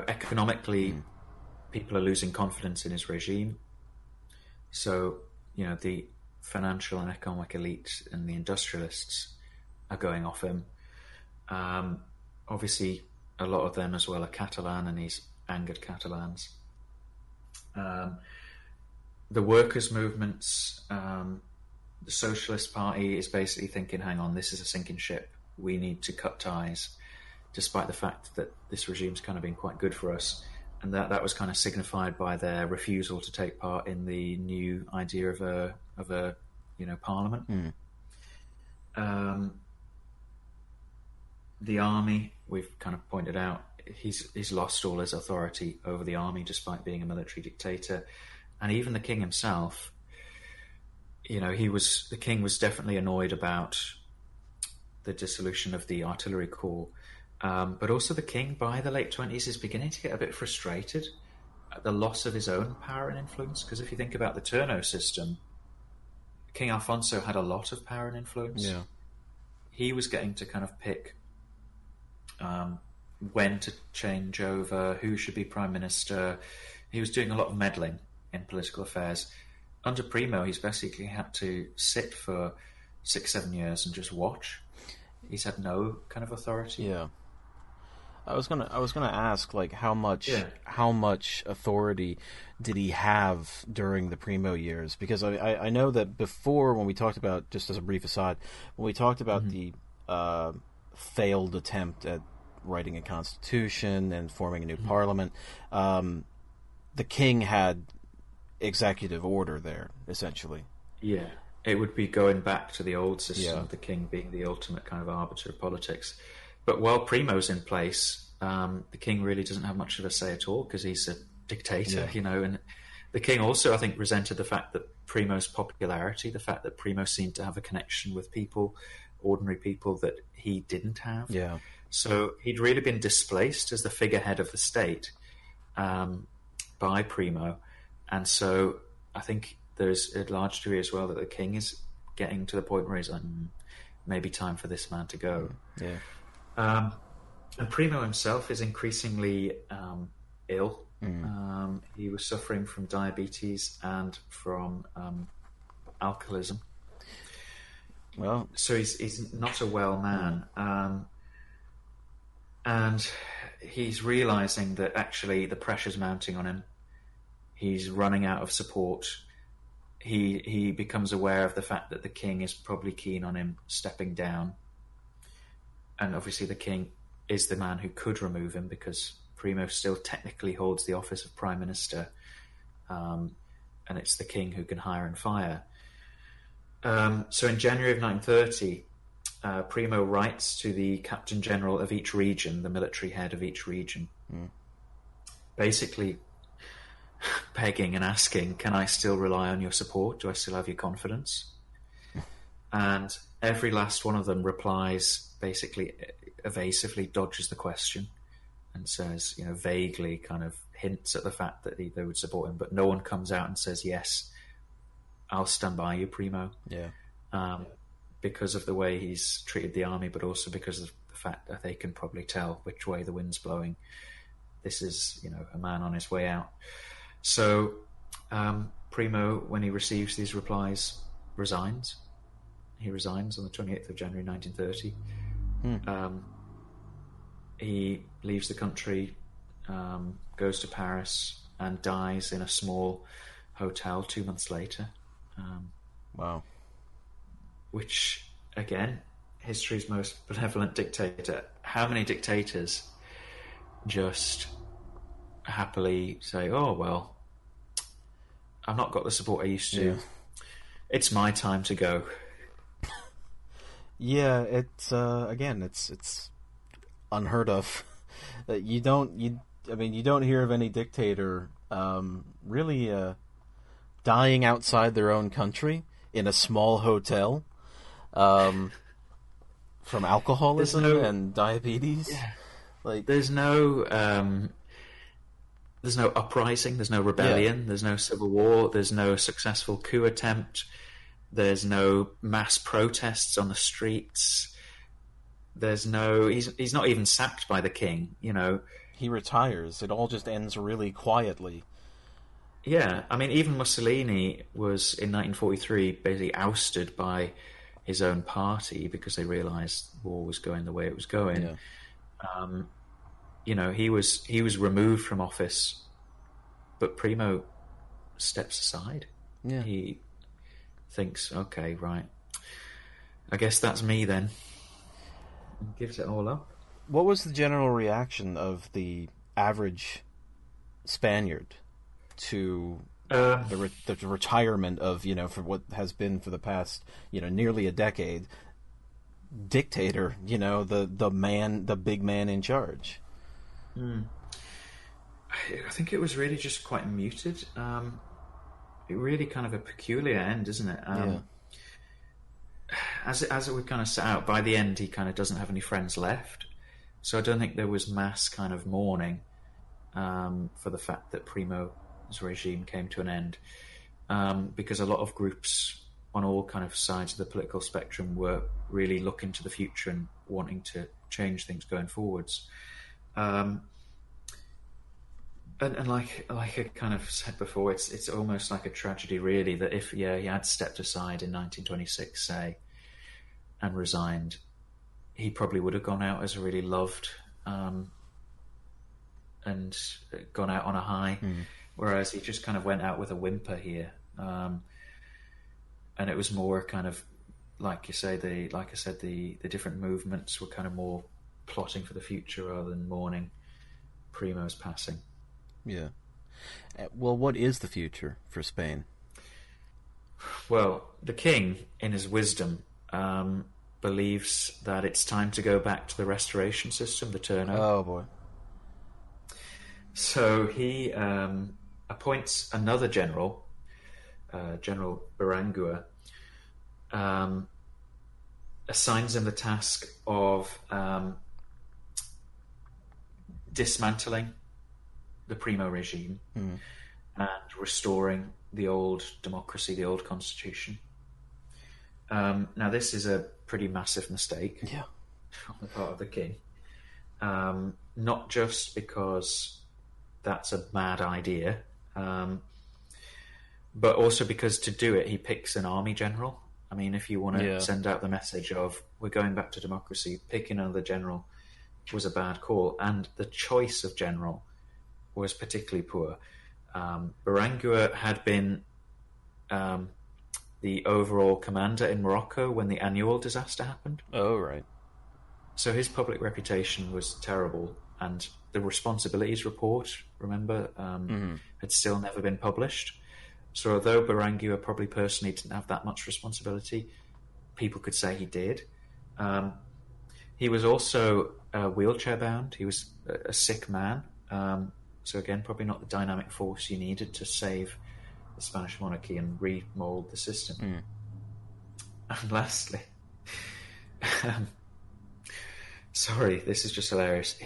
Economically, people are losing confidence in his regime. So, the financial and economic elite and the industrialists are going off him. Obviously, a lot of them as well are Catalan, and he's angered Catalans. The workers' movements, the Socialist Party is basically thinking, hang on, this is a sinking ship. We need to cut ties, despite the fact that this regime's kind of been quite good for us. And that was kind of signified by their refusal to take part in the new idea of a parliament. The army, we've kind of pointed out, he's lost all his authority over the army despite being a military dictator. And even the king himself, the king was definitely annoyed about the dissolution of the artillery corps. But also the king, by the late 1920s, is beginning to get a bit frustrated at the loss of his own power and influence. Because if you think about the turno system, King Alfonso had a lot of power and influence. Yeah. He was getting to kind of pick when to change over, who should be prime minister. He was doing a lot of meddling in political affairs. Under Primo, he's basically had to sit for 6-7 years and just watch. He's had no kind of authority. Yeah. I was gonna ask, like, how much authority did he have during the Primo years? Because I know that before, when we talked about, just as a brief aside, when we talked about the failed attempt at writing a constitution and forming a new parliament, the king had executive order there, essentially. Yeah, it would be going back to the old system of the king being the ultimate kind of arbiter of politics. But while Primo's in place, the king really doesn't have much of a say at all because he's a dictator, and the king also, I think, resented the fact that Primo's popularity, the fact that Primo seemed to have a connection with people, ordinary people, that he didn't have. Yeah. So he'd really been displaced as the figurehead of the state by Primo. And so I think there's a large degree as well that the king is getting to the point where he's like, maybe time for this man to go. Yeah. And Primo himself is increasingly ill. He was suffering from diabetes and from alcoholism. Well, so he's not a well man. And he's realizing that actually the pressure's mounting on him. He's running out of support. He becomes aware of the fact that the king is probably keen on him stepping down. And obviously the king is the man who could remove him because Primo still technically holds the office of prime minister. And it's the king who can hire and fire. So in January of 1930, Primo writes to the captain general of each region, the military head of each region, basically begging and asking, can I still rely on your support? Do I still have your confidence? And every last one of them replies, basically evasively dodges the question and says, vaguely kind of hints at the fact that they would support him, but no one comes out and says, yes, I'll stand by you, Primo. Yeah. Because of the way he's treated the army, but also because of the fact that they can probably tell which way the wind's blowing. This is, a man on his way out. So Primo, when he receives these replies, resigns. He resigns on the 28th of January 1930. He leaves the country, goes to Paris, and dies in a small hotel 2 months later. Wow. Which, again, history's most benevolent dictator. How many dictators just happily say, oh, well, I've not got the support I used to. Yeah. It's my time to go. Yeah, it's again, it's unheard of. You don't hear of any dictator really dying outside their own country in a small hotel from alcoholism and diabetes. Yeah. There's no uprising, there's no rebellion, there's no civil war, there's no successful coup attempt, there's no mass protests on the streets. There's no. He's not even sacked by the king. He retires. It all just ends really quietly. Yeah, I mean, even Mussolini was in 1943 basically ousted by his own party because they realised war was going the way it was going. Yeah. He was removed from office, but Primo steps aside. Yeah. He thinks, okay, right, I guess that's me then. And gives it all up. What was the general reaction of the average Spaniard to the retirement of, for what has been for the past, nearly a decade, dictator, the big man in charge? I think it was really just quite muted. Really kind of a peculiar end, isn't it? As it would kind of set out, by the end he kind of doesn't have any friends left. So I don't think there was mass kind of mourning for the fact that Primo's regime came to an end. Because a lot of groups on all kind of sides of the political spectrum were really looking to the future and wanting to change things going forwards. And like I kind of said before, it's almost like a tragedy, really, that if he had stepped aside in 1926, say, and resigned, he probably would have gone out as a really loved and gone out on a high, whereas he just kind of went out with a whimper here, and it was more kind of like you say, the different movements were kind of more plotting for the future rather than mourning Primo's passing. Yeah. Well, what is the future for Spain? Well, the king, in his wisdom, believes that it's time to go back to the restoration system, the turno. Oh, boy. So he appoints another general, General Barangua, assigns him the task of dismantling the Primo regime and restoring the old democracy, the old constitution. Now, this is a pretty massive mistake on the part of the king. Not just because that's a bad idea, but also because to do it, he picks an army general. I mean, if you want to send out the message of we're going back to democracy, picking another general was a bad call. And the choice of general was particularly poor. Barangua had been the overall commander in Morocco when the annual disaster happened. Oh, right. So his public reputation was terrible, and the responsibilities report, remember, had still never been published. So although Barangua probably personally didn't have that much responsibility, people could say he did. He was also wheelchair bound. He was a sick man. So again, probably not the dynamic force you needed to save the Spanish monarchy and remold the system. And lastly, sorry, this is just hilarious.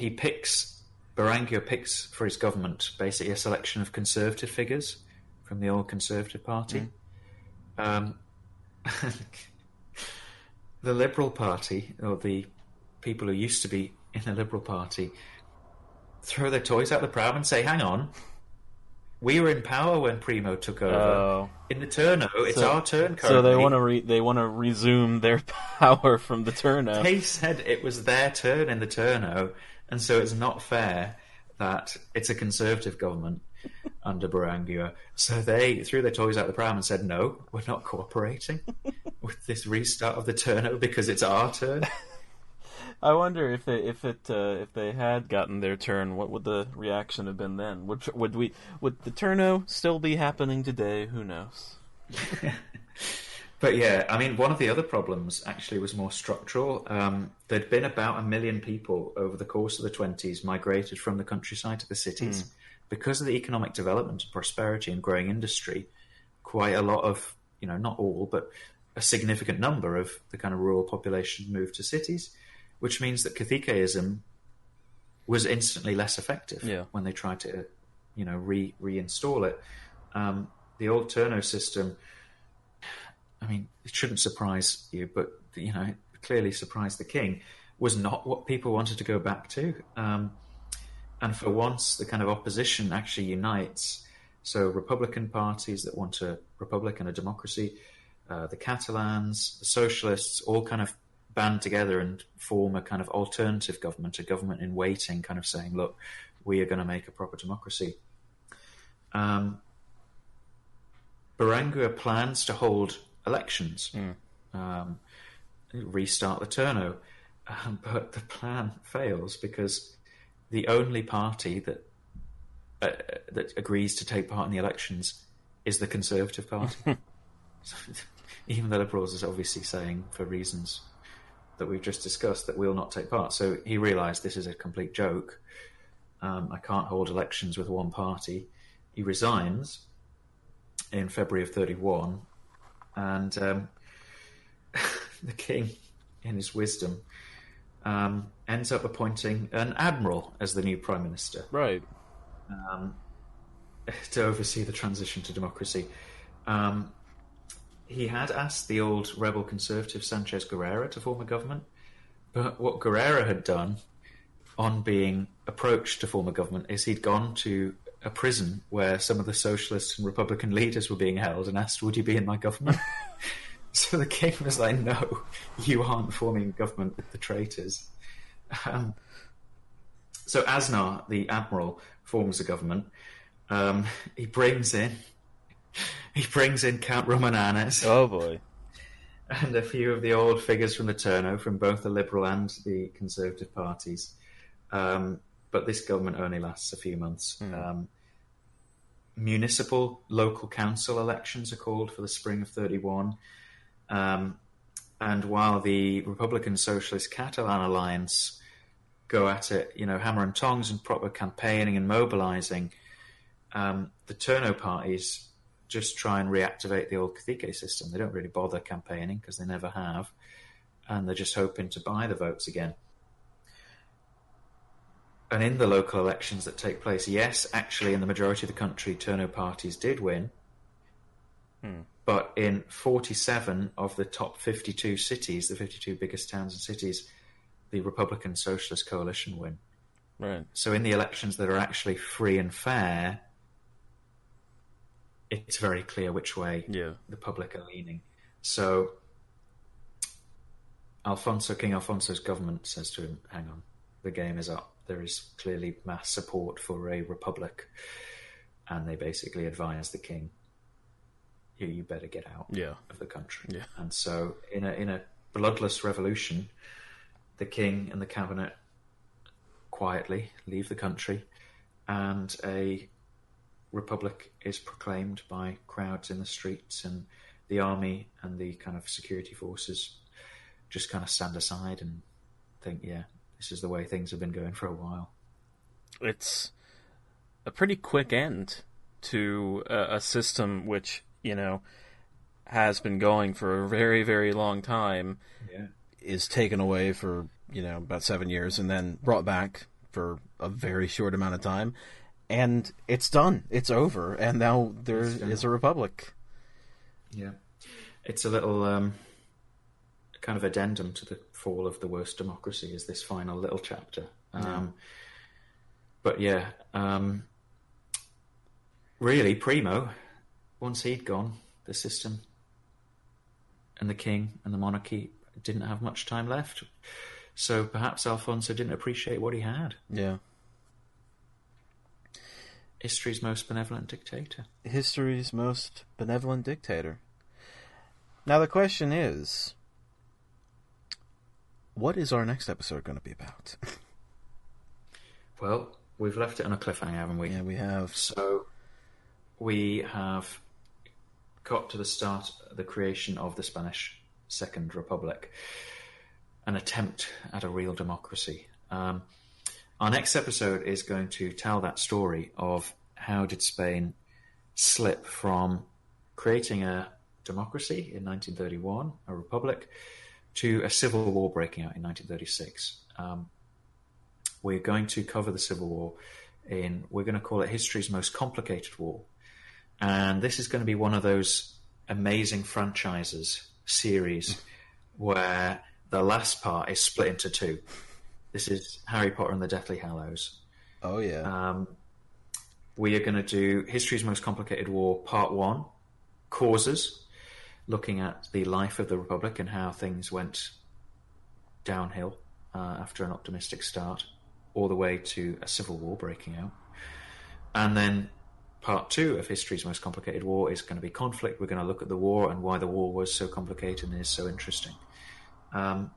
Barangua picks for his government basically a selection of conservative figures from the old Conservative Party. The Liberal Party, or the people who used to be in the Liberal Party, throw their toys out the pram and say, hang on, we were in power when Primo took over. In the turno, it's our turn currently. So they want to resume their power from the turno. They said it was their turn in the turno, and so it's not fair that it's a Conservative government under Barangua. So they threw their toys out the pram and said, no, we're not cooperating with this restart of the turno because it's our turn. I wonder if they had gotten their turn, what would the reaction have been then? Would the turno still be happening today? Who knows? But yeah, I mean, one of the other problems actually was more structural. There'd been about 1 million people over the course of the 1920s migrated from the countryside to the cities. Because of the economic development and prosperity and growing industry, quite a lot of, not all, but a significant number of the kind of rural population moved to cities, which means that caciqueism was instantly less effective when they tried to, reinstall it. The old turno system, I mean, it shouldn't surprise you, but, it clearly surprised the king, was not what people wanted to go back to. And for once, the kind of opposition actually unites. So Republican parties that want a republic and a democracy, the Catalans, the socialists, all kind of band together and form a kind of alternative government, a government in waiting, kind of saying, look, we are going to make a proper democracy. Barangua plans to hold elections, restart the turno, but the plan fails because the only party that agrees to take part in the elections is the Conservative Party. So, even the Liberals is obviously saying, for reasons that we've just discussed, that we'll not take part. So he realised this is a complete joke. I can't hold elections with one party. He resigns in February of 1931, and the king, in his wisdom, ends up appointing an admiral as the new prime minister. Right. To oversee the transition to democracy. He had asked the old rebel conservative Sanchez Guerrera to form a government, but what Guerrera had done on being approached to form a government is he'd gone to a prison where some of the socialist and Republican leaders were being held and asked, would you be in my government? So the king was like, no, you aren't forming a government with the traitors. So Aznar, the admiral, forms a government. He brings in Count Romananes. Oh boy. And a few of the old figures from the turno, from both the Liberal and the Conservative parties. But this government only lasts a few months. Municipal local council elections are called for the spring of 31. And while the Republican Socialist Catalan Alliance go at it, hammer and tongs and proper campaigning and mobilising, the turno parties just try and reactivate the old cacique system. They don't really bother campaigning because they never have, and they're just hoping to buy the votes again. And in the local elections that take place, yes, actually in the majority of the country, turno parties did win. But in 47 of the top 52 cities, the 52 biggest towns and cities, the Republican Socialist Coalition win. Right. So in the elections that are actually free and fair, it's very clear which way the public are leaning. So King Alfonso's government says to him, hang on, the game is up. There is clearly mass support for a republic. And they basically advise the king, you better get out of the country. Yeah. And so in a bloodless revolution, the king and the cabinet quietly leave the country, and a republic is proclaimed by crowds in the streets, and the army and the kind of security forces just kind of stand aside and think, this is the way things have been going for a while. It's a pretty quick end to a system which, has been going for a very, very long time, is taken away for, about 7 years and then brought back for a very short amount of time. And it's done. It's over. And now there is a republic. Yeah. It's a little kind of addendum to the fall of the worst democracy is this final little chapter. But really, Primo, once he'd gone, the system and the king and the monarchy didn't have much time left. So perhaps Alfonso didn't appreciate what he had. Yeah. History's most benevolent dictator. History's most benevolent dictator. Now the question is, what is our next episode going to be about? Well, we've left it on a cliffhanger, haven't we? Yeah, we have. So we have got to the start of the creation of the Spanish Second Republic, an attempt at a real democracy. Our next episode is going to tell that story of how did Spain slip from creating a democracy in 1931, a republic, to a civil war breaking out in 1936. We're going to cover the Civil War we're going to call it history's most complicated war. And this is going to be one of those amazing series where the last part is split into two. This is Harry Potter and the Deathly Hallows. Oh, yeah. We are going to do History's Most Complicated War, Part 1, Causes, looking at the life of the Republic and how things went downhill after an optimistic start, all the way to a civil war breaking out. And then Part 2 of History's Most Complicated War is going to be Conflict. We're going to look at the war and why the war was so complicated and is so interesting. Our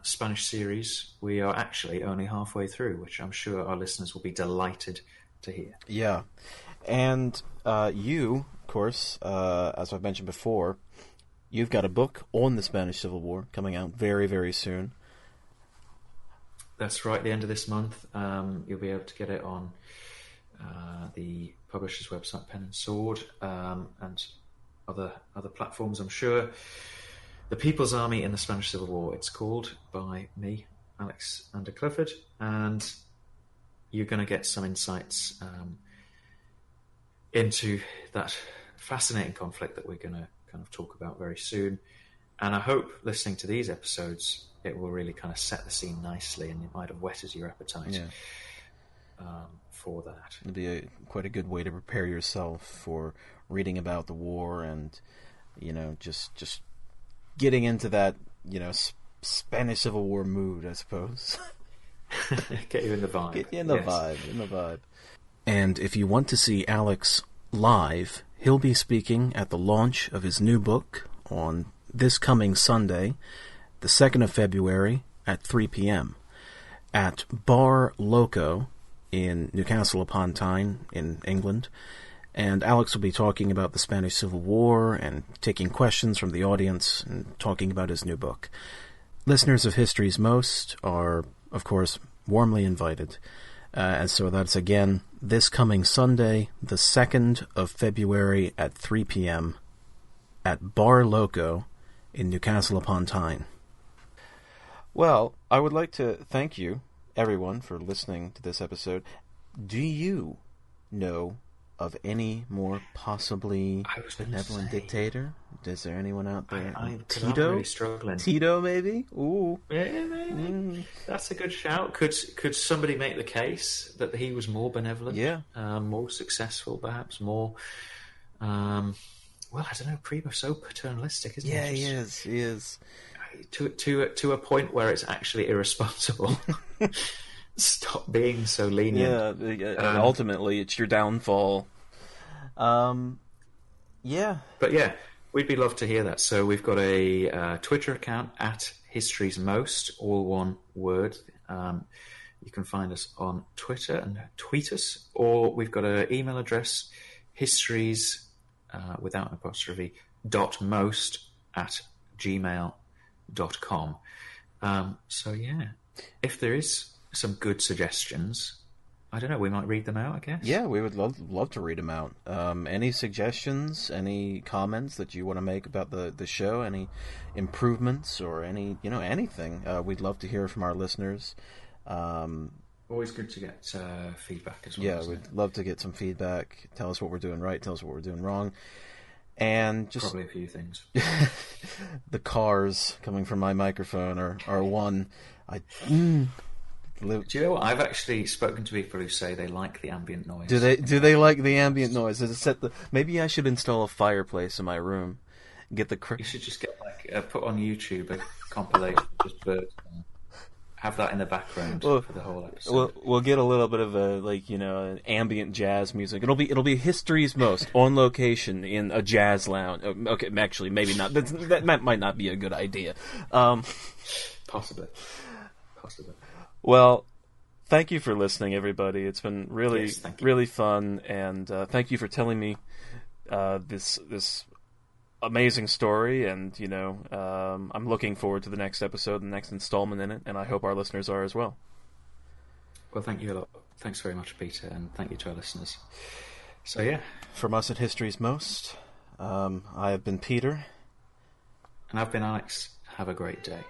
Spanish series, we are actually only halfway through, which I'm sure our listeners will be delighted to hear. Yeah. And you, of course, as I've mentioned before, you've got a book on the Spanish Civil War coming out very, very soon. That's right, the end of this month. You'll be able to get it on the publisher's website, Pen and Sword, and other platforms, I'm sure. The People's Army in the Spanish Civil War, it's called, by me, Alexander Clifford, and you're going to get some insights into that fascinating conflict that we're going to kind of talk about very soon. And I hope listening to these episodes it will really kind of set the scene nicely, and it might have whetted your appetite for that. It'd be quite a good way to prepare yourself for reading about the war, and just getting into that Spanish Civil War mood, I suppose. Get you in the vibe. Get you in the vibe. And if you want to see Alex live, he'll be speaking at the launch of his new book on this coming Sunday, the 2nd of February at 3 p.m. at Bar Loco in Newcastle upon Tyne in England. And Alex will be talking about the Spanish Civil War and taking questions from the audience and talking about his new book. Listeners of History's Most are, of course, warmly invited. And so that's, again, this coming Sunday, the 2nd of February at 3 p.m. at Bar Loco in Newcastle upon Tyne. Well, I would like to thank you, everyone, for listening to this episode. Do you know of any more possibly benevolent dictator? Is there anyone out there? Tito? I'm really struggling. Tito, maybe? Ooh. Yeah, maybe. That's a good shout. Could somebody make the case that he was more benevolent? Yeah. More successful, perhaps? More... well, I don't know. Primo's so paternalistic, isn't he? Yeah, he is. To a point where it's actually irresponsible. Stop being so lenient. Yeah, and ultimately it's your downfall. Yeah. But yeah, we'd love to hear that. So we've got a Twitter account at History's Most, all one word. You can find us on Twitter and tweet us, or we've got an email address, histories without an apostrophe .most@gmail.com. So yeah, if there is some good suggestions, I don't know, we might read them out, I guess. Yeah, we would love to read them out. Any suggestions, any comments that you want to make about the show, any improvements or any anything, we'd love to hear from our listeners. Always good to get feedback as well. Yeah, we'd love to get some feedback. Tell us what we're doing right, tell us what we're doing wrong. And just probably a few things. The cars coming from my microphone are one. Do you know what? I've actually spoken to people who say they like the ambient noise. Do they like the ambient noise? Does it set maybe I should install a fireplace in my room. Get the. You should just get put on YouTube a compilation of just birds. Have that in the background for the whole episode. We'll get a little bit of an ambient jazz music. It'll be History's Most on location in a jazz lounge. Okay, actually, maybe not. That might not be a good idea. Possibly. Well, thank you for listening, everybody. It's been really fun, and thank you for telling me this amazing story. And I'm looking forward to the next episode, the next installment in it, and I hope our listeners are as well. Well, thank you a lot. Thanks very much, Peter, and thank you to our listeners. So yeah, from us at History's Most, I have been Peter, and I've been Alex. Have a great day.